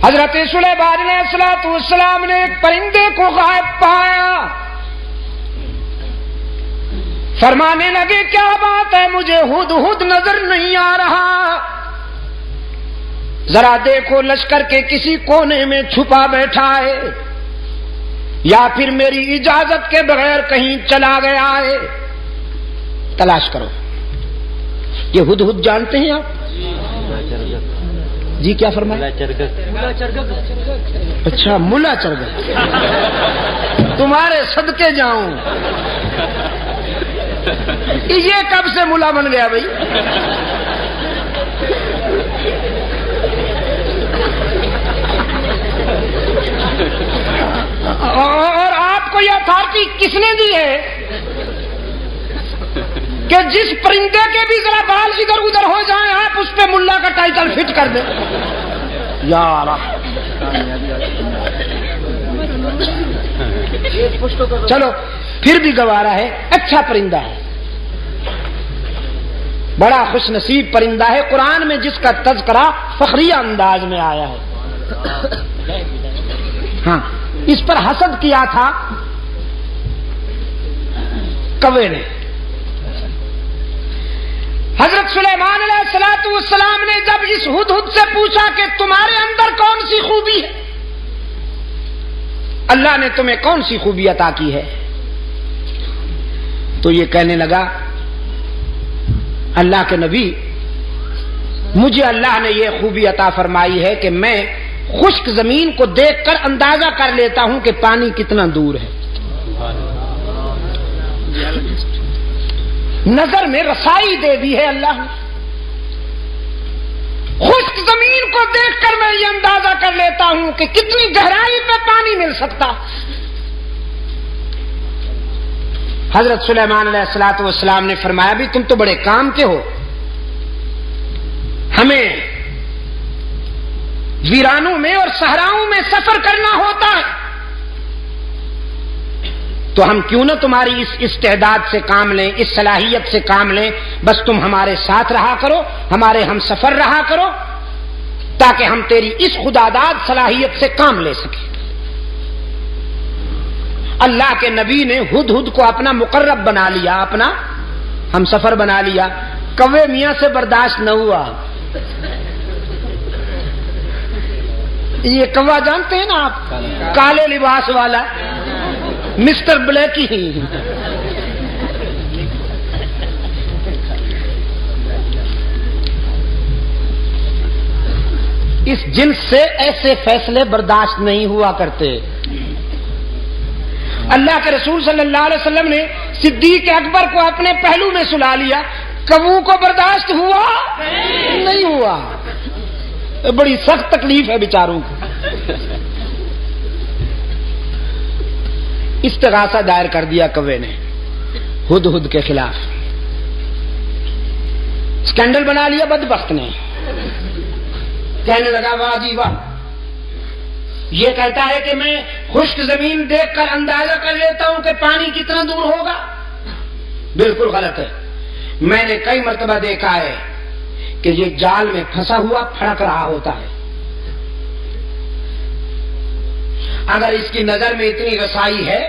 حضرت سلیمان علیہ السلام نے ایک پرندے کو غائب پایا، فرمانے لگے کیا بات ہے، مجھے ہدہد نظر نہیں آ رہا، ذرا دیکھو لشکر کے کسی کونے میں چھپا بیٹھا ہے یا پھر میری اجازت کے بغیر کہیں چلا گیا ہے، تلاش کرو۔ یہ ہدہد جانتے ہیں آپ؟ جی کیا فرمایا؟ اچھا ملا چرگت، تمہارے صدقے جاؤں، یہ کب سے ملا بن گیا بھائی؟ اور آپ کو یہ اتھارٹی کس نے دی ہے کہ جس پرندے کے بھی ذرا بال ادھر ادھر ہو جائیں آپ اس پہ ملا کا ٹائٹل فٹ کر دیں؟ یا رب. چلو پھر بھی گوارا ہے، اچھا پرندہ ہے، بڑا خوش نصیب پرندہ ہے، قرآن میں جس کا تذکرہ فخریہ انداز میں آیا ہے. ہاں، اس پر حسد کیا تھا کوے نے. حضرت سلیمان علیہ السلام نے جب اس ہدہد سے پوچھا کہ تمہارے اندر کون سی خوبی ہے، اللہ نے تمہیں کون سی خوبی عطا کی ہے، تو یہ کہنے لگا اللہ کے نبی، مجھے اللہ نے یہ خوبی عطا فرمائی ہے کہ میں خشک زمین کو دیکھ کر اندازہ کر لیتا ہوں کہ پانی کتنا دور ہے. نظر میں رسائی دے دی ہے اللہ نے. خشک زمین کو دیکھ کر میں یہ اندازہ کر لیتا ہوں کہ کتنی گہرائی پہ پانی مل سکتا. حضرت سلیمان علیہ السلام نے فرمایا بھی تم تو بڑے کام کے ہو، ہمیں ویرانوں میں اور صحراؤں میں سفر کرنا ہوتا ہے، تو ہم کیوں نہ تمہاری اس استعداد سے کام لیں، اس صلاحیت سے کام لیں، بس تم ہمارے ساتھ رہا کرو، ہمارے ہم سفر رہا کرو، تاکہ ہم تیری اس خداداد صلاحیت سے کام لے سکیں. اللہ کے نبی نے ہدہد کو اپنا مقرب بنا لیا، اپنا ہم سفر بنا لیا. کوے میاں سے برداشت نہ ہوا. یہ کوا جانتے ہیں نا آپ، کالے لباس والا مسٹر بلیکی ہی. اس جنس سے ایسے فیصلے برداشت نہیں ہوا کرتے. اللہ کے رسول صلی اللہ علیہ وسلم نے صدیق اکبر کو اپنے پہلو میں سلا لیا، کبو کو برداشت ہوا نہیں ہوا. بڑی سخت تکلیف ہے بیچاروں کو. استغاثہ دائر کر دیا کوے نے ہدہد کے خلاف، اسکینڈل بنا لیا بدبخت نے. کہنے لگا واہ جی واہ، یہ کہتا ہے کہ میں خشک زمین دیکھ کر اندازہ کر لیتا ہوں کہ پانی کتنا دور ہوگا. بالکل غلط ہے. میں نے کئی مرتبہ دیکھا ہے کہ یہ جال میں پھنسا ہوا پھڑک رہا ہوتا ہے. اگر اس کی نظر میں اتنی رسائی ہے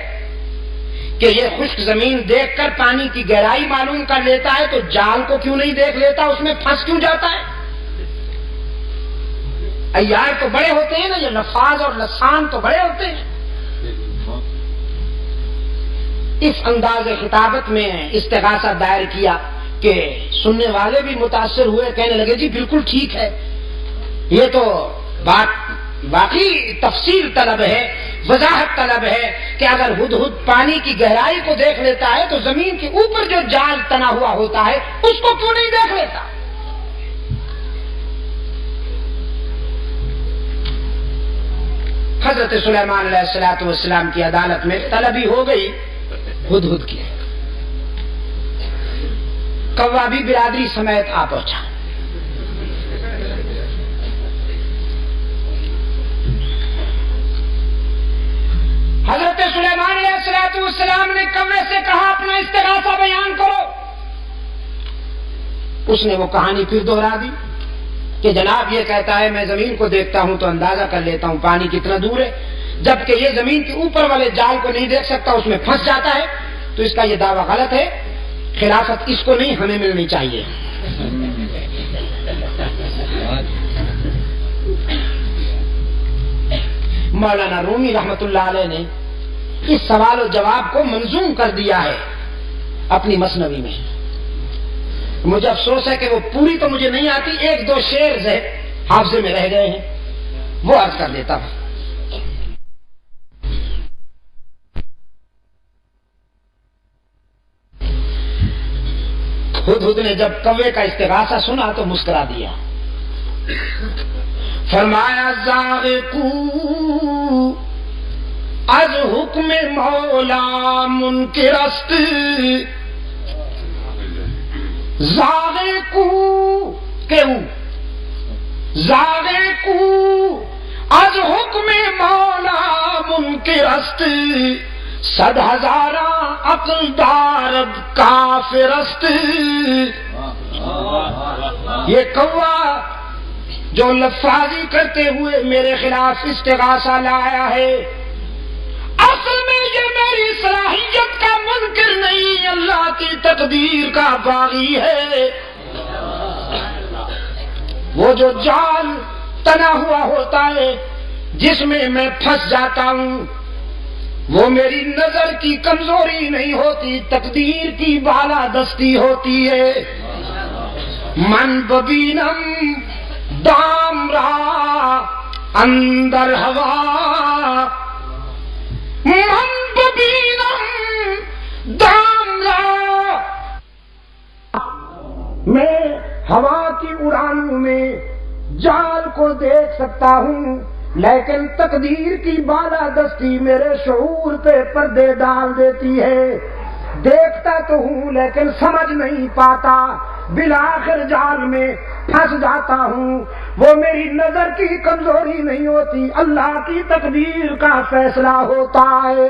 کہ یہ خشک زمین دیکھ کر پانی کی گہرائی معلوم کر لیتا ہے، تو جال کو کیوں نہیں دیکھ لیتا، اس میں پھنس کیوں جاتا ہے. عیار تو بڑے ہوتے ہیں نا، یہ نفاذ اور لسان تو بڑے ہوتے ہیں. اس انداز خطابت میں استغاثہ دائر کیا کہ سننے والے بھی متاثر ہوئے، کہنے لگے جی بالکل ٹھیک ہے، یہ تو بات واقعی تفصیل طلب ہے، وضاحت طلب ہے کہ اگر ہدہد پانی کی گہرائی کو دیکھ لیتا ہے تو زمین کے اوپر جو جال تنا ہوا ہوتا ہے اس کو کیوں نہیں دیکھ لیتا. حضرت سلیمان علیہ السلام کی عدالت میں طلبی ہو گئی ہدہد کی. کوا بھی برادری سمیت آ پہنچا. حضرت سلیمان علیہ السلام نے کوے سے کہا اپنا استغاثہ بیان کرو. اس نے وہ کہانی پھر دوہرا دی کہ جناب یہ کہتا ہے میں زمین کو دیکھتا ہوں تو اندازہ کر لیتا ہوں پانی کتنا دور ہے، جبکہ یہ زمین کے اوپر والے جال کو نہیں دیکھ سکتا، اس میں پھنس جاتا ہے، تو اس کا یہ دعویٰ غلط ہے. خلافت اس کو نہیں، ہمیں ملنی چاہیے. مولانا رومی رحمت اللہ علیہ نے اس سوال و جواب کو منظوم کر دیا ہے اپنی مثنوی میں. مجھے افسوس ہے کہ وہ پوری تو مجھے نہیں آتی، ایک دو شعر حافظے میں رہ گئے ہیں، وہ عرض کر دیتا ہوں. ہدہد نے جب کوے کا استغاثہ سنا تو مسکرا دیا. فرمایا زاغقو از حکم مولا منکر است، زاغقو کیوں، زاغقو از حکم مولا منکر است، 100,000 عقل دارد کافر است. یہ کوا جو لفاظی کرتے ہوئے میرے خلاف استغاثہ لایا ہے، اصل میں یہ میری صلاحیت کا منکر نہیں، اللہ کی تقدیر کا باغی ہے. وہ جو جال تنا ہوا ہوتا ہے جس میں میں پھنس جاتا ہوں، وہ میری نظر کی کمزوری نہیں ہوتی، تقدیر کی بالادستی ہوتی ہے. من ببینم دام رہا اندر ہوا، من ببینم دام رہا. میں ہوا کی اڑانوں میں جال کو دیکھ سکتا ہوں، لیکن تقدیر کی بالادستی میرے شعور پہ پردے ڈال دیتی ہے. دیکھتا تو ہوں لیکن سمجھ نہیں پاتا، بالآخر جال میں پھنس جاتا ہوں. وہ میری نظر کی کمزوری نہیں ہوتی، اللہ کی تقدیر کا فیصلہ ہوتا ہے.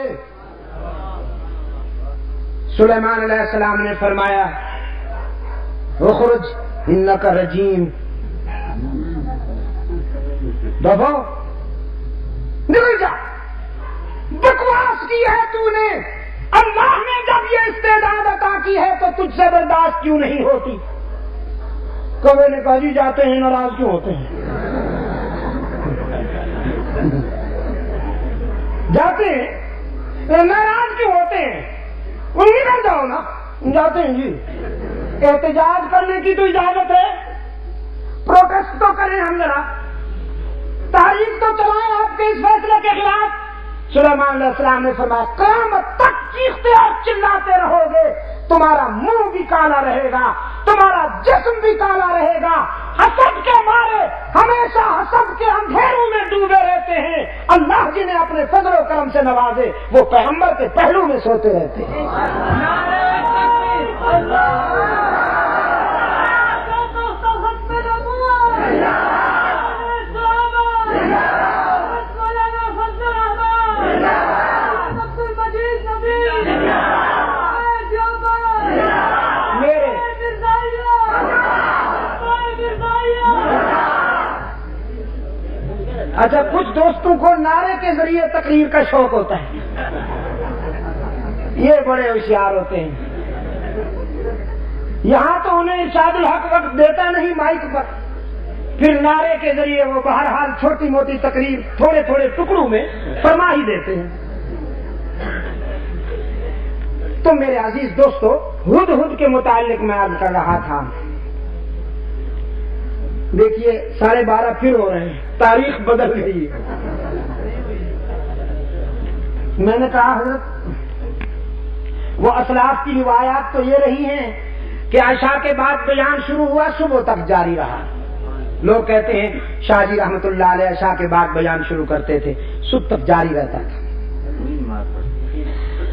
سلیمان علیہ السلام نے فرمایا اخرج انک رجیم، دفعو نکل جا. بکواس کی ہے تو نے، اللہ نے جب یہ استعداد عطا کی ہے تو تجھ سے برداشت کیوں نہیں ہوتی؟ کبھی نے کہا جی جاتے ہیں ناراض کیوں ہوتے ہیں؟ جاتے ہیں ناراض کیوں ہوتے ہیں؟ ان نکل جاؤ نا. جاتے ہیں جی. احتجاج کرنے کی تو اجازت ہے، پروٹیسٹ تو کریں ہم ذرا، تاریخ تو چلائیں آپ کے اس فیصلے کے خلاف. سلیمان علیہ السلام نے فرمایا قیامت تک چیختے اور چلاتے رہو گے، تمہارا منہ بھی کالا رہے گا، تمہارا جسم بھی کالا رہے گا. حسد کے مارے ہمیشہ حسد کے اندھیروں میں ڈوبے رہتے ہیں. اللہ جنہیں اپنے فضل و کرم سے نوازے وہ پیغمبر کے پہلو میں سوتے رہتے ہیں. اچھا، کچھ دوستوں کو نعرے کے ذریعے تقریر کا شوق ہوتا ہے، یہ بڑے ہوشیار ہوتے ہیں. یہاں تو انہیں ارشاد الحق وقت دیتا نہیں مائک پر، پھر نعرے کے ذریعے وہ بہرحال چھوٹی موٹی تقریر تھوڑے تھوڑے ٹکڑوں میں فرما ہی دیتے ہیں. تو میرے عزیز دوستو، ہدہد کے متعلق میں عرض کر رہا تھا. دیکھیے 12:30 پھر ہو رہے ہیں، تاریخ بدل گئی ہے. میں نے کہا حضرت وہ اسلاف کی روایات تو یہ رہی ہیں کہ عشاء کے بعد بیان شروع ہوا صبح تک جاری رہا. لوگ کہتے ہیں شاہ جی رحمت اللہ علیہ عشاء کے بعد بیان شروع کرتے تھے، صبح تک جاری رہتا تھا.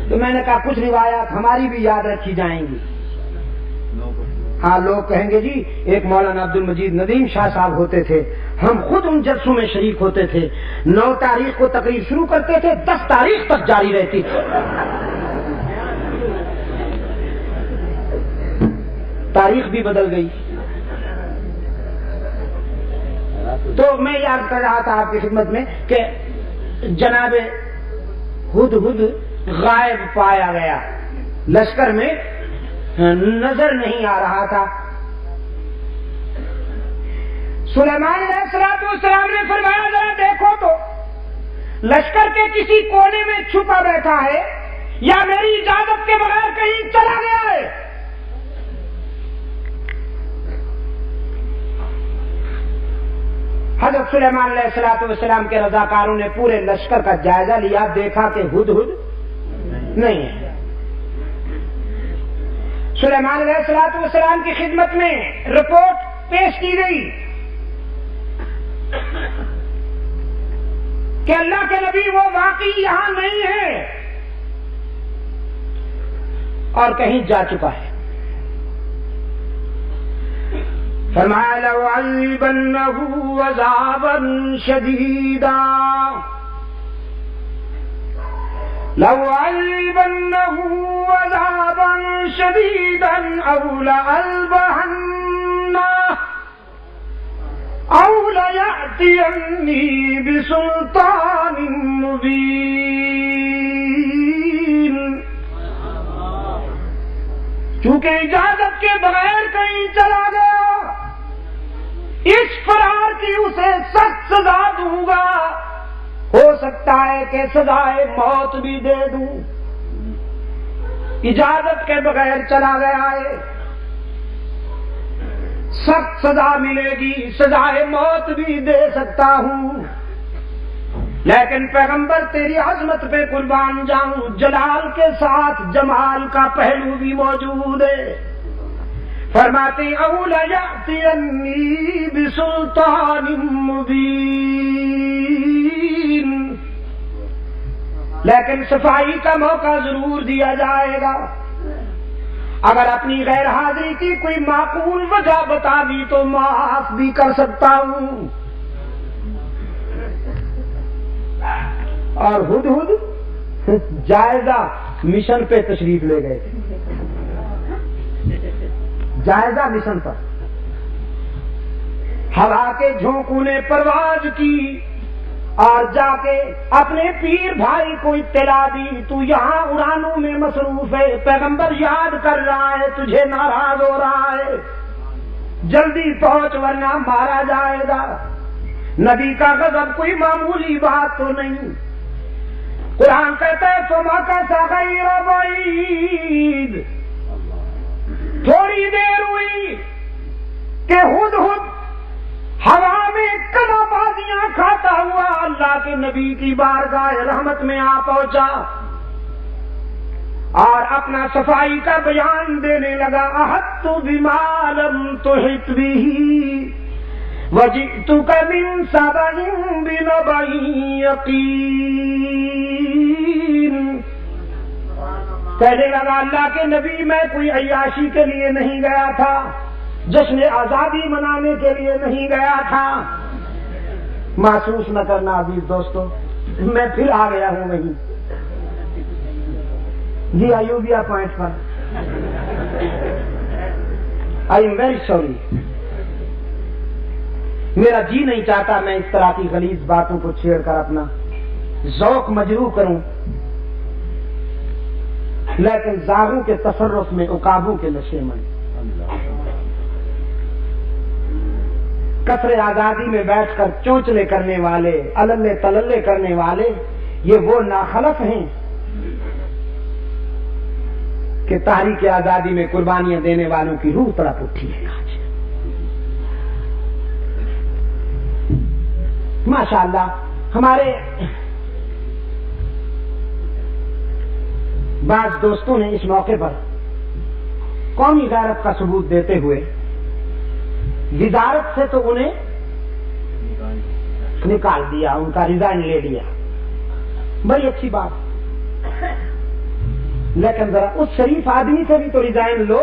تو میں نے کہا کچھ روایات ہماری بھی یاد رکھی جائیں گی. ہاں، لوگ کہیں گے جی ایک مولانا عبد المجید ندیم شاہ صاحب ہوتے تھے، ہم خود ان جلسوں میں شریک ہوتے تھے، 9 تاریخ کو تقریر شروع کرتے تھے، 10 تاریخ تک جاری رہتی تھی. تاریخ بھی بدل گئی. تو میں یاد کر رہا تھا آپ کی خدمت میں کہ جناب ہدہد غائب پایا گیا، لشکر میں نظر نہیں آ رہا تھا. سلیمان علیہ السلام نے فرمایا ذرا دیکھو تو لشکر کے کسی کونے میں چھپا بیٹھا ہے یا میری اجازت کے بغیر کہیں چلا گیا ہے. حضرت سلیمان علیہ السلام کے رضاکاروں نے پورے لشکر کا جائزہ لیا، دیکھا کہ ہدہد نہیں ہے. سلیمان علیہ السلام کی خدمت میں رپورٹ پیش کی گئی کہ اللہ کے نبی وہ واقعی یہاں نہیں ہے اور کہیں جا چکا ہے. فرمایا لَأُعَذِّبَنَّهُ عَذَابًا شَدِيدًا لَأُعَذِّبَنَّهُ عَذَابًا شَدِيدًا أَوْ لَأَذْبَحَنَّهُ أَوْ لَيَأْتِيَنِّي بِسُلْطَانٍ مُبِينٍ۔ چونکہ اجازت کے بغیر کہیں چلا گیا، اس فرار کی اسے سخت سزا دوں گا، ہو سکتا ہے کہ سزائے موت بھی دے دوں۔ اجازت کے بغیر چلا گیا ہے، سخت سزا ملے گی، سزائے موت بھی دے سکتا ہوں، لیکن پیغمبر تیری عظمت پہ قربان جاؤں، جلال کے ساتھ جمال کا پہلو بھی موجود ہے۔ فرماتے اولا یأتینی بسلطان مبین، لیکن صفائی کا موقع ضرور دیا جائے گا۔ اگر اپنی غیر حاضری کی کوئی معقول وجہ بتا دی تو معاف بھی کر سکتا ہوں۔ اور ہدہد جائزہ مشن پہ تشریف لے گئے تھے، جائزہ مشن پر۔ ہوا کے جھونکوں نے پرواز کی اور جا کے اپنے پیر بھائی کو اطلاع دی، تو یہاں اڑانوں میں مصروف ہے، پیغمبر یاد کر رہا ہے، تجھے ناراض ہو رہا ہے، جلدی پہنچ ورنہ مارا جائے گا۔ نبی کا غضب کوئی معمولی بات تو نہیں۔ قرآن کہتا ہے فَمَكَثَ غَيْرَ بَعِيدٍ، تھوڑی دیر ہوئی کہ ہدہد ہوا میں کلا بازیاں کھاتا ہوا اللہ کے نبی کی بارگاہ رحمت میں آ پہنچا اور اپنا صفائی کا بیان دینے لگا۔ احطت بما لم تحط به وجئتک من سبأ بنبأ یقین۔ کہنے لگا اللہ کے نبی میں کوئی عیاشی کے لیے نہیں گیا تھا، جشن آزادی منانے کے لیے نہیں گیا تھا۔ محسوس نہ کرنا عزیز دوستو، میں پھر آ گیا ہوں وہیں جی ایوبیا پوائنٹ پر۔ آئی ایم ویری سوری، میرا جی نہیں چاہتا میں اس طرح کی غلیظ باتوں کو چھیڑ کر اپنا ذوق مجروح کروں، لیکن زاغوں کے تصرف میں عقابوں کے نشے میں قصر آزادی میں بیٹھ کر چونچلے کرنے والے، اللے تللے کرنے والے، یہ وہ ناخلف ہیں کہ تحریک آزادی میں قربانیاں دینے والوں کی روح تڑپ اٹھی ہے آج۔ ماشاءاللہ ہمارے بعض دوستوں نے اس موقع پر قومی غیرت کا ثبوت دیتے ہوئے وزارت سے تو انہیں نکال دیا، ان کا ریزائن لے لیا، بڑی اچھی بات، لیکن ذرا اس شریف آدمی سے بھی تو ریزائن لو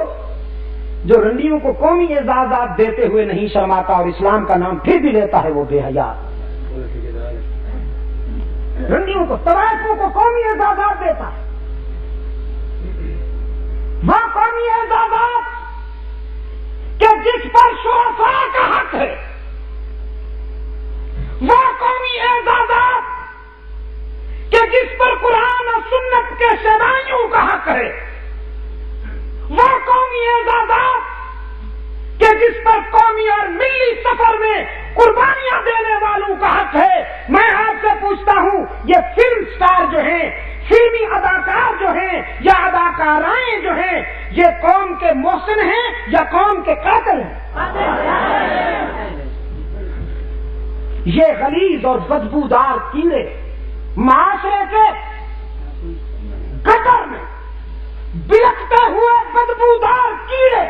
جو رنڈیوں کو قومی اعزازات دیتے ہوئے نہیں شرماتا اور اسلام کا نام پھر بھی لیتا ہے وہ بے حیا۔ رنڈیوں کو، طوائفوں کو قومی اعزازات دیتا ہے، وہ قومی اعزازات کہ جس پر شرفاء کا حق ہے، وہ قومی اعزازات کہ جس پر قرآن اور سنت کے شہدائیوں کا حق ہے، وہ قومی اعزازات کہ جس پر قومی اور ملی سفر میں قربانیاں دینے والوں کا حق ہے۔ میں آپ سے پوچھتا ہوں، یہ فلم سٹار جو ہیں، فلمی اداکار جو ہیں یا اداکارائیں جو ہیں، یہ قوم کے محسن ہیں یا قوم کے قاتل ہیں؟ یہ غلیظ اور بدبودار کیڑے معاشرے کے گٹر میں بلکتے ہوئے بدبودار کیڑے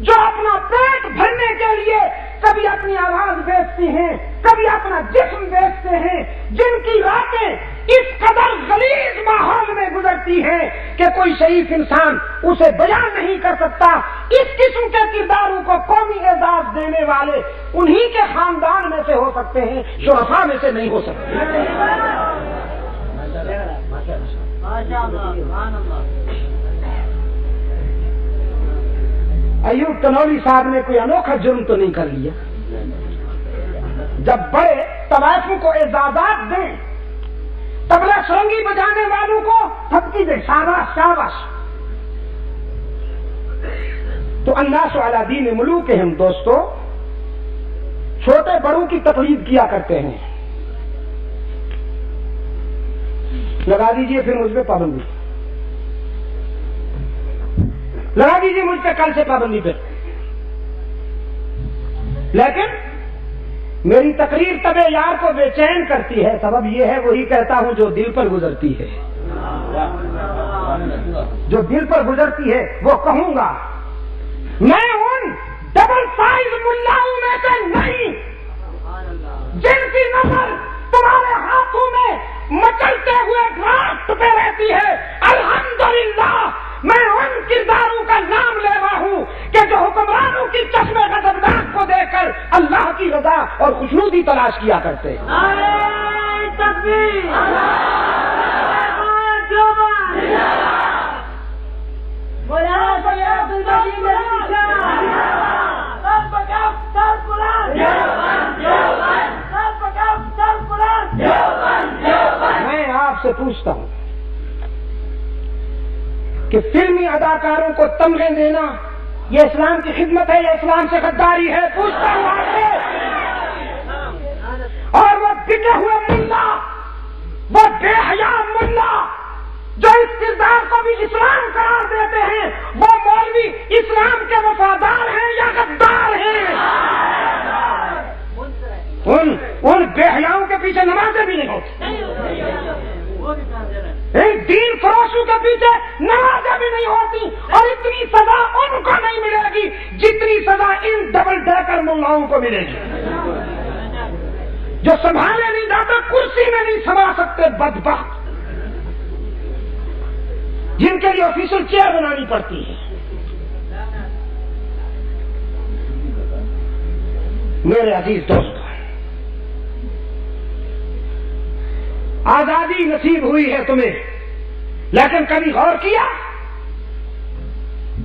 جو اپنا پیٹ بھرنے کے لیے کبھی اپنی آواز بیچتی ہیں، کبھی اپنا جسم بیچتے ہیں، جن کی راتیں اس قدر غلیظ ماحول میں گزرتی ہیں کہ کوئی شریف انسان اسے بیان نہیں کر سکتا. اس قسم کے کرداروں کو قومی اعزاز دینے والے انہی کے خاندان میں سے ہو سکتے ہیں، شرفاء میں سے نہیں ہو سکتے. ایوب تنوری صاحب نے کوئی انوکھا جرم تو نہیں کر لیا. جب بڑے طوائفوں کو اعزازات دیں، تبلا سرنگی بجانے والوں کو تھپکی دے، شاباش شاباش. تو الناس علی دین ملوکہم دوستو، چھوٹے بڑوں کی تقلید کیا کرتے ہیں. لگا دیجئے پھر مجھ پہ پابندی، لگا دیجیے مجھ پہ کل سے پابندی پہ. لیکن میری تقریر طبع یار کو بے چین کرتی ہے، سبب یہ ہے وہی کہتا ہوں جو دل پر گزرتی ہے. جو دل پر گزرتی ہے وہ کہوں گا. میں ان ڈبل سائز ملاؤں میں سے نہیں جن کی نظر تمہارے ہاتھوں میں مچلتے ہوئے ڈرافٹ پہ رہتی ہے. الحمدللہ میں ان کرداروں کا نام لے رہا ہوں کہ جو حکمرانوں کی چشمے غضبناک کو دیکھ کر اللہ کی رضا اور خوشنودی تلاش کیا کرتے ہیں. میں آپ سے پوچھتا ہوں کہ فلمی اداکاروں کو تمغے دینا یہ اسلام کی خدمت ہے یا اسلام سے غداری ہے؟ پوچھتا ہوں آپ سے. اور وہ بکے ہوئے ملا، وہ بے حیا ملا جو اس کردار کو بھی اسلام قرار دیتے ہیں، وہ مولوی اسلام کے وفادار ہیں یا غدار ہیں؟ ان بے حیاؤں کے پیچھے نمازیں بھی نہیں ہوتی، دین فروشوں کے پیچھے نمازیں بھی نہیں ہوتی، اور اتنی سزا ان کو نہیں ملے گی جتنی سزا ان ڈبل ڈیکر ملاؤں کو ملے گی جو سنبھالے نہیں جاتے، کرسی میں نہیں سما سکتے بدبخت، جن کے لیے آفیشل چیئر بنانی پڑتی ہے. میرے عزیز دوست، آزادی نصیب ہوئی ہے تمہیں، لیکن کبھی غور کیا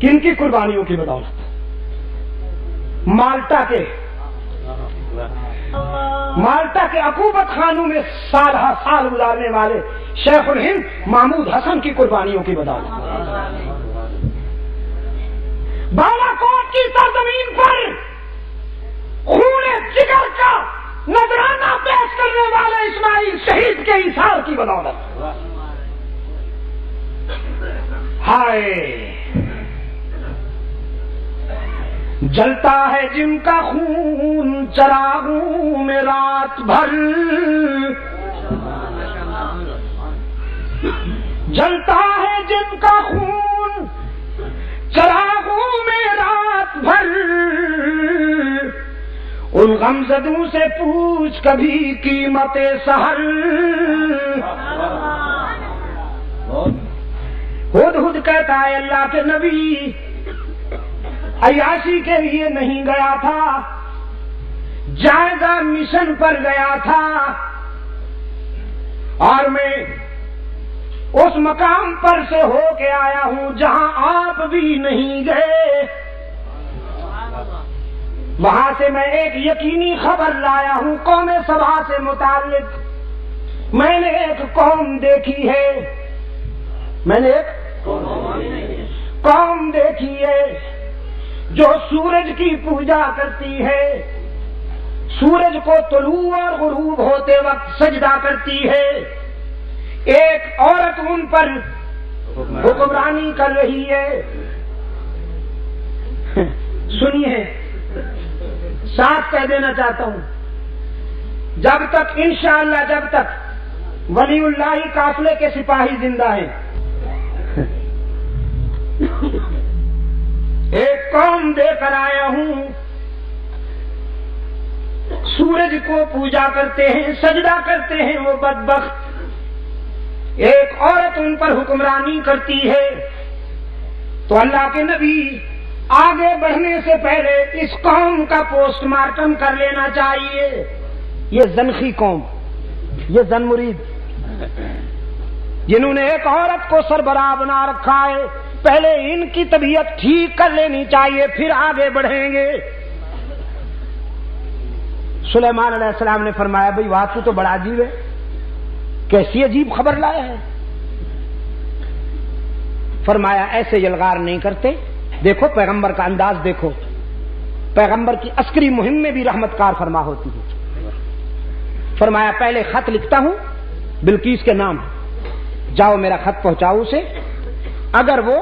کن کی قربانیوں کی بدولت؟ مالٹا کے عقوبت خانوں میں سال ہر سال گزارنے والے شیخ الہند محمود حسن کی قربانیوں کی بدولت، بالا کوٹ کی سرزمین پر خون جگر کا نذرانہ پیش کرنے والے اسماعیل شہید کے ایثار کی بدولت. ہائے جلتا ہے جن کا خون چراغوں میں رات بھر، جلتا ہے جن کا خون چراغوں میں رات بھر، ان غمزدوں سے پوچھ کبھی قیمت سحر. ہد کہتا ہے اللہ کے نبی عیاشی کے لیے نہیں گیا تھا، جائزہ مشن پر گیا تھا، اور میں اس مقام پر سے ہو کے آیا ہوں جہاں آپ بھی نہیں گئے. وہاں سے میں ایک یقینی خبر لایا ہوں قوم سبا سے متعلق. میں نے ایک قوم دیکھی ہے، میں نے ایک قوم دیکھی ہے جو سورج کی پوجا کرتی ہے، سورج کو طلوع اور غروب ہوتے وقت سجدہ کرتی ہے. ایک عورت ان پر حکمرانی کر رہی ہے. سنیے، ساتھ کہہ دینا چاہتا ہوں، جب تک انشاءاللہ جب تک ولی اللہ قافلے کے سپاہی زندہ ہیں، ایک قوم دے کر آیا ہوں سورج کو پوجا کرتے ہیں، سجدہ کرتے ہیں وہ بدبخت، ایک عورت ان پر حکمرانی کرتی ہے، تو اللہ کے نبی آگے بڑھنے سے پہلے اس قوم کا پوسٹ مارٹم کر لینا چاہیے۔ یہ زنخی قوم، یہ زن مرید، جنہوں نے ایک عورت کو سربراہ بنا رکھا ہے، پہلے ان کی طبیعت ٹھیک کر لینی چاہیے، پھر آگے بڑھیں گے۔ سلیمان علیہ السلام نے فرمایا بھئی بات تو بڑا عجیب ہے، کیسی عجیب خبر لایا ہے؟ فرمایا ایسے یلغار نہیں کرتے، دیکھو پیغمبر کا انداز دیکھو، پیغمبر کی عسکری مہم میں بھی رحمت کار فرما ہوتی ہے۔ فرمایا پہلے خط لکھتا ہوں بلقیس کے نام، جاؤ میرا خط پہنچاؤ اسے، اگر وہ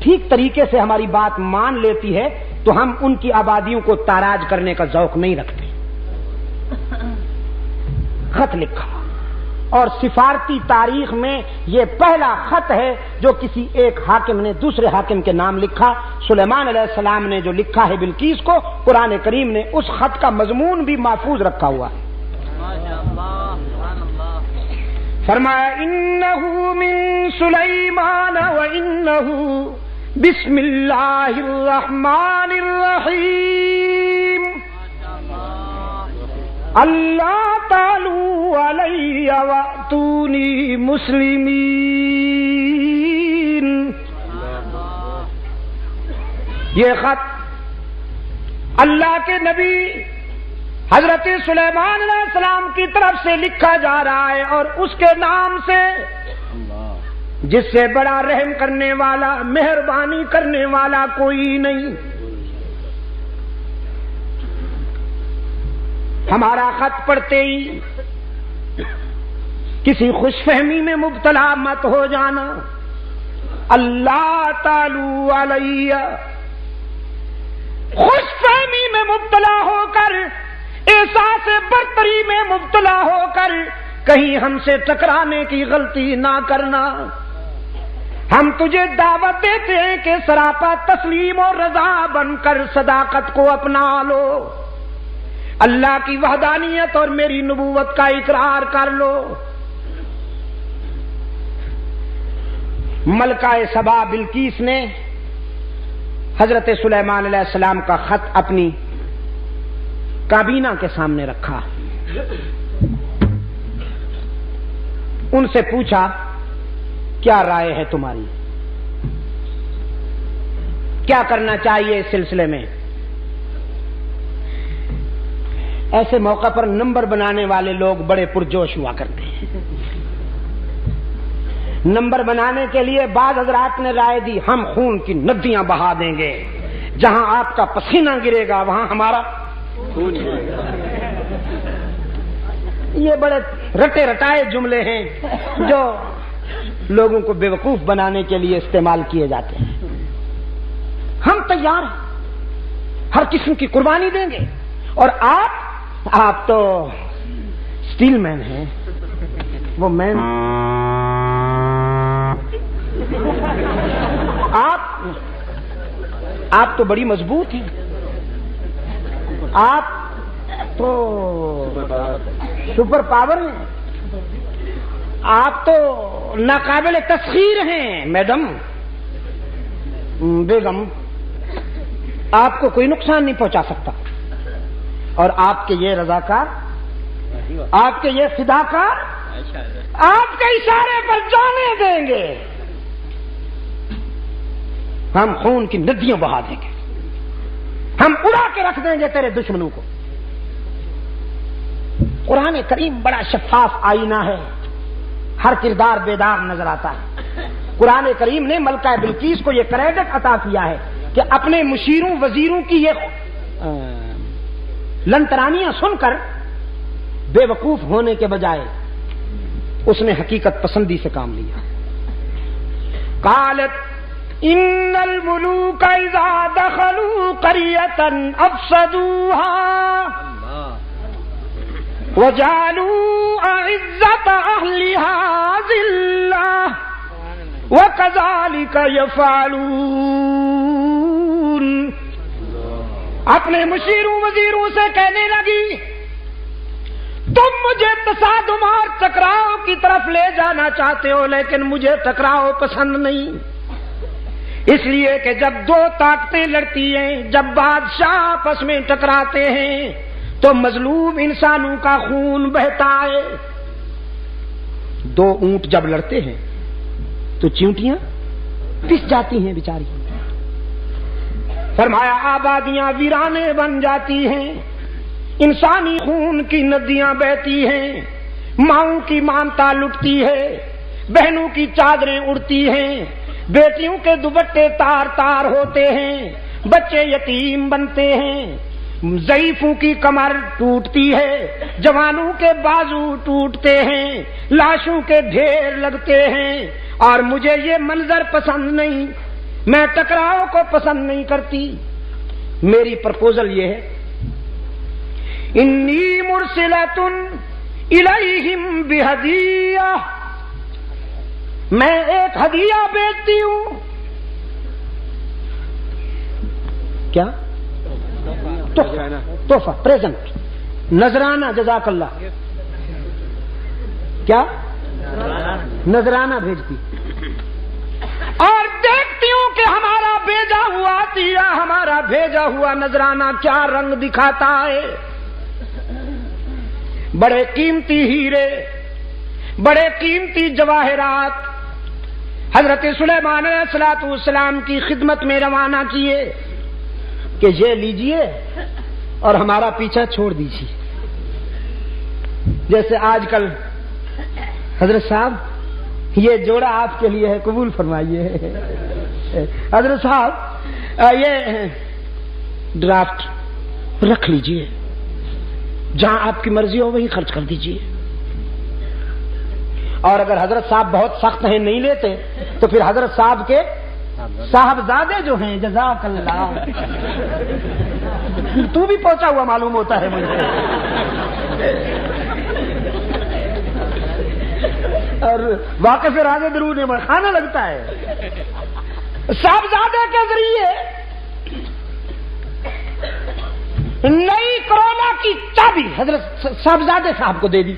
ٹھیک طریقے سے ہماری بات مان لیتی ہے تو ہم ان کی آبادیوں کو تاراج کرنے کا ذوق نہیں رکھتے۔ خط لکھا، اور سفارتی تاریخ میں یہ پہلا خط ہے جو کسی ایک حاکم نے دوسرے حاکم کے نام لکھا۔ سلیمان علیہ السلام نے جو لکھا ہے بلقیس کو، قرآن کریم نے اس خط کا مضمون بھی محفوظ رکھا ہوا ہے۔ فرمایا انہ من سلیمان وانہ بسم اللہ الرحمن الرحیم اللہ تعالی علی واتونی مسلمین۔ یہ خط اللہ کے نبی حضرت سلیمان علیہ السلام کی طرف سے لکھا جا رہا ہے، اور اس کے نام سے جس سے بڑا رحم کرنے والا، مہربانی کرنے والا کوئی نہیں۔ ہمارا خط پڑھتے ہی کسی خوش فہمی میں مبتلا مت ہو جانا۔ اللہ تعالی علیہ، خوش فہمی میں مبتلا ہو کر، احساس برتری میں مبتلا ہو کر کہیں ہم سے ٹکرانے کی غلطی نہ کرنا۔ ہم تجھے دعوت دیتے ہیں کہ سراپا تسلیم اور رضا بن کر صداقت کو اپنا لو، اللہ کی وحدانیت اور میری نبوت کا اقرار کر لو۔ ملکہ سبا بلقیس نے حضرت سلیمان علیہ السلام کا خط اپنی کابینہ کے سامنے رکھا، ان سے پوچھا کیا رائے ہے تمہاری، کیا کرنا چاہیے اس سلسلے میں؟ ایسے موقع پر نمبر بنانے والے لوگ بڑے پرجوش ہوا کرتے ہیں۔ نمبر بنانے کے لیے بعض حضرات نے رائے دی ہم خون کی ندیاں بہا دیں گے، جہاں آپ کا پسینہ گرے گا وہاں ہمارا خون گرے گا۔ یہ بڑے رٹے رٹائے جملے ہیں جو لوگوں کو بیوقوف بنانے کے لیے استعمال کیے جاتے ہیں۔ ہم تیار ہیں، ہر قسم کی قربانی دیں گے، اور آپ تو اسٹیل مین ہیں، وہ مین آپ تو بڑی مضبوط ہیں، آپ تو سپر پاور ہیں، آپ تو ناقابل تسخیر ہیں میڈم، بیگم، آپ کو کوئی نقصان نہیں پہنچا سکتا، اور آپ کے یہ رضاکار، آپ کے یہ فداکار آپ کے اشارے پر جانے دیں گے، ہم خون کی ندیاں بہا دیں گے، ہم اڑا کے رکھ دیں گے تیرے دشمنوں کو۔ قرآن کریم بڑا شفاف آئینہ ہے، ہر کردار بیدار نظر آتا ہے۔ قرآن کریم نے ملکہ بلقیس کو یہ کریڈٹ عطا کیا ہے کہ اپنے مشیروں وزیروں کی یہ لنترانیاں سن کر بے وقوف ہونے کے بجائے اس نے حقیقت پسندی سے کام لیا۔ قالت ان الملوک اذا دخلوا قریۃ افسدوها وجعلوا اعزۃ اہلها ذلہ وکذالک یفعلون۔ اپنے مشیروں وزیروں سے کہنے لگی تصادم اور ٹکراؤ کی طرف لے جانا چاہتے ہو، لیکن مجھے ٹکراؤ پسند نہیں، اس لیے کہ جب دو طاقتیں لڑتی ہیں، جب بادشاہ آپس میں ٹکراتے ہیں تو مظلوم انسانوں کا خون بہتا ہے۔ دو اونٹ جب لڑتے ہیں تو چیونٹیاں پس جاتی ہیں بیچاری، فرمایا آبادیاں ویرانے بن جاتی ہیں، انسانی خون کی ندیاں بہتی ہیں، ماؤں کی مامتا لٹتی ہے، بہنوں کی چادریں اڑتی ہیں، بیٹیوں کے دوپٹے تار تار ہوتے ہیں، بچے یتیم بنتے ہیں، ضعیفوں کی کمر ٹوٹتی ہے، جوانوں کے بازو ٹوٹتے ہیں، لاشوں کے ڈھیر لگتے ہیں، اور مجھے یہ منظر پسند نہیں، میں ٹکراؤ کو پسند نہیں کرتی۔ میری پرپوزل یہ ہے، انی مرسلۃ الیہم بہدیہ، میں ایک ہدیہ بیچتی ہوں۔ کیا؟ تحفہ، پریزنٹ، نذرانہ، جزاک اللہ، کیا نذرانہ بھیجتی، اور دیکھتی ہوں کہ ہمارا بھیجا ہوا عطیہ، ہمارا بھیجا ہوا نذرانہ کیا رنگ دکھاتا ہے۔ بڑے قیمتی ہیرے، بڑے قیمتی جواہرات حضرت سلیمان علیہ السلام کی خدمت میں روانہ کیے کہ یہ لیجئے اور ہمارا پیچھا چھوڑ دیجیے۔ جیسے آج کل حضرت صاحب یہ جوڑا آپ کے لیے ہے، قبول فرمائیے۔ حضرت صاحب یہ ڈرافٹ رکھ لیجئے، جہاں آپ کی مرضی ہو وہی خرچ کر دیجئے، اور اگر حضرت صاحب بہت سخت ہیں نہیں لیتے تو پھر حضرت صاحب کے صاحبزادے جو ہیں، جزاک اللہ، تو بھی پہنچا ہوا معلوم ہوتا ہے مجھے، اور واقف راز درود میں کھانا لگتا ہے۔ صاحبزادے کے ذریعے نئی کرونا کی چابی حضرت صاحبزادے صاحب کو دے دی،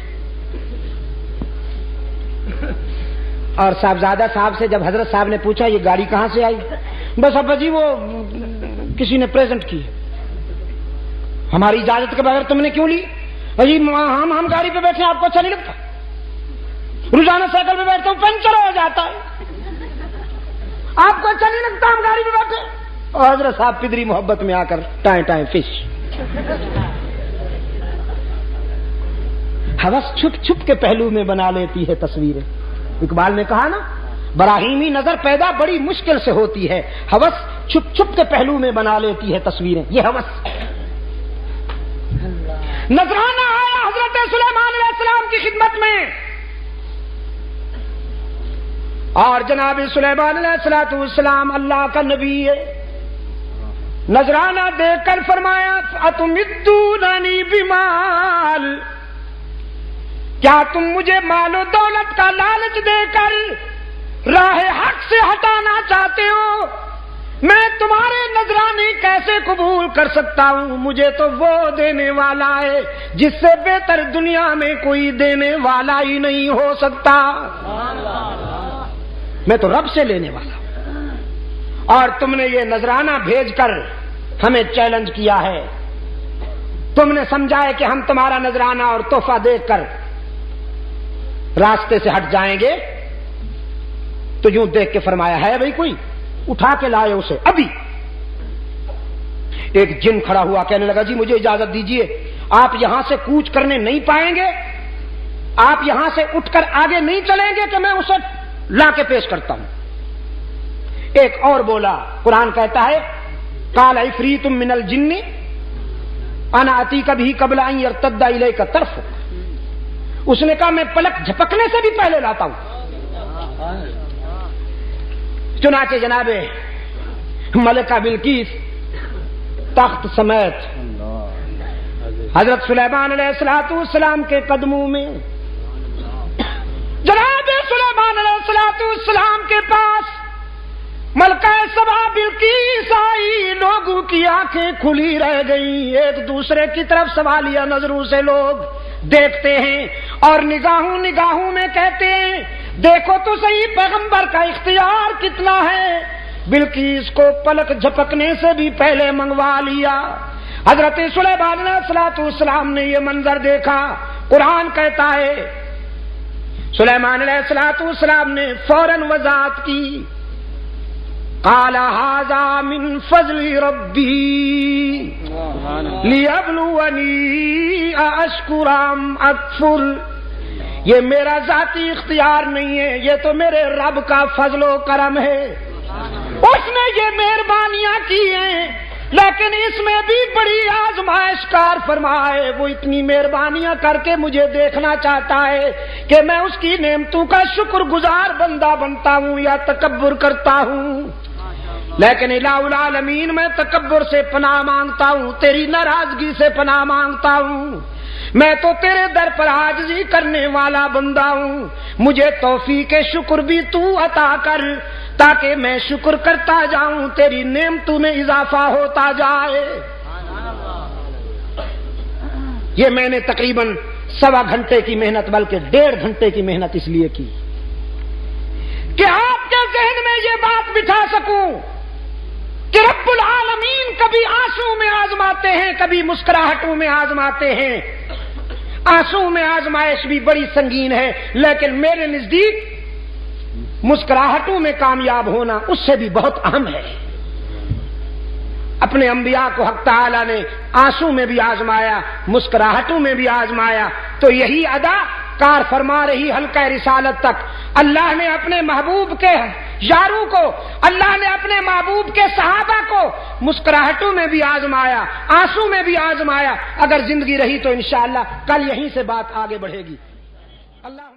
اور صاحبزادہ صاحب سے جب حضرت صاحب نے پوچھا یہ گاڑی کہاں سے آئی، بس ابا جی وہ کسی نے پریزنٹ کی، ہماری اجازت کے بغیر تم نے کیوں لی؟ جی ہم گاڑی پہ بیٹھے آپ کو اچھا نہیں لگتا؟ روزانہ سائیکل پہ بیٹھتا ہوں پنچر ہو جاتا ہے، آپ کو اچھا نہیں لگتا ہم گاڑی پہ بیٹھے؟ اور حضرت صاحب پدری محبت میں آ کر ٹائیں ٹائیں فش۔ ہوس چھپ چھپ کے پہلو میں بنا لیتی ہے تصویریں۔ اقبال نے کہا نا، براہیمی نظر پیدا بڑی مشکل سے ہوتی ہے، ہوس چھپ چھپ کے پہلو میں بنا لیتی ہے تصویریں۔ یہ ہوس نذرانہ آیا حضرت سلیمان علیہ السلام کی خدمت میں، اور جناب سلیمان علیہ السلام اللہ کا نبی ہے، نذرانہ دے کر فرمایا اتمدوننی بمال، کیا تم مجھے مال و دولت کا لالچ دے کر راہ حق سے ہٹانا چاہتے ہو؟ میں تمہارے نذرانے کیسے قبول کر سکتا ہوں؟ مجھے تو وہ دینے والا ہے جس سے بہتر دنیا میں کوئی دینے والا ہی نہیں ہو سکتا، میں تو رب سے لینے والا ہوں، اور تم نے یہ نذرانہ بھیج کر ہمیں چیلنج کیا ہے، تم نے سمجھا ہے کہ ہم تمہارا نذرانہ اور تحفہ دیکھ کر راستے سے ہٹ جائیں گے، تو یوں دیکھ کے فرمایا ہے بھائی کوئی؟ اٹھا کے لائے اسے ابھی۔ ایک جن کھڑا ہوا کہنے لگا جی مجھے اجازت دیجئے، آپ یہاں سے کوچ کرنے نہیں پائیں گے، آپ یہاں سے اٹھ کر آگے نہیں چلیں گے کہ میں اسے لا کے پیش کرتا ہوں۔ ایک اور بولا، قرآن کہتا ہے قال عفریت من الجن انا اتیک بہ قبل ان یرتد الیک طرفک، اس نے کہا میں پلک جھپکنے سے بھی پہلے لاتا ہوں۔ چنانچہ جناب ملکہ بلقیس تخت سمیت حضرت سلیمان علیہ السلام کے قدموں میں، جناب سلیمان علیہ السلام کے پاس ملکہ سبا بلقیس آئی، لوگوں کی آنکھیں کھلی رہ گئیں، ایک دوسرے کی طرف سوالیہ نظروں سے لوگ دیکھتے ہیں، اور نگاہوں نگاہوں میں کہتے ہیں دیکھو تو صحیح پیغمبر کا اختیار کتنا ہے، بلقیس کو پلک جھپکنے سے بھی پہلے منگوا لیا۔ حضرت سلیمان علیہ السلام نے یہ منظر دیکھا، قرآن کہتا ہے سلیمان علیہ السلام نے فوراً وضاحت کی، قال ھذا من فضل ربی لیبلونی اشکر ام اکفر، یہ میرا ذاتی اختیار نہیں ہے، یہ تو میرے رب کا فضل و کرم ہے، اس نے یہ مہربانیاں کی ہیں، لیکن اس میں بھی بڑی آزمائش کار فرمائے، وہ اتنی مہربانیاں کر کے مجھے دیکھنا چاہتا ہے کہ میں اس کی نعمتوں کا شکر گزار بندہ بنتا ہوں یا تکبر کرتا ہوں، لیکن الہ العالمین میں تکبر سے پناہ مانگتا ہوں، تیری ناراضگی سے پناہ مانگتا ہوں، میں تو تیرے در پر عاجزی کرنے والا بندہ ہوں، مجھے توفیق شکر بھی تو عطا کر تاکہ میں شکر کرتا جاؤں، تیری نعمتوں میں اضافہ ہوتا جائے۔ یہ میں نے تقریباً 1.25 گھنٹے کی محنت بلکہ 1.5 گھنٹے کی محنت اس لیے کی کہ آپ کے ذہن میں یہ بات بٹھا سکوں کہ رب العالمین کبھی آنسو میں آزماتے ہیں، کبھی مسکراہٹوں میں آزماتے ہیں۔ آنسو میں آزمائش بھی بڑی سنگین ہے، لیکن میرے نزدیک مسکراہٹوں میں کامیاب ہونا اس سے بھی بہت اہم ہے۔ اپنے انبیاء کو حق تعالی نے آنسو میں بھی آزمایا، مسکراہٹوں میں بھی آزمایا، تو یہی ادا کار فرما رہی حلقہ رسالت تک۔ اللہ نے اپنے محبوب کے یاروں کو، اللہ نے اپنے محبوب کے صحابہ کو مسکراہٹوں میں بھی آزمایا، آنسو میں بھی آزمایا۔ اگر زندگی رہی تو انشاءاللہ کل یہیں سے بات آگے بڑھے گی۔ اللہ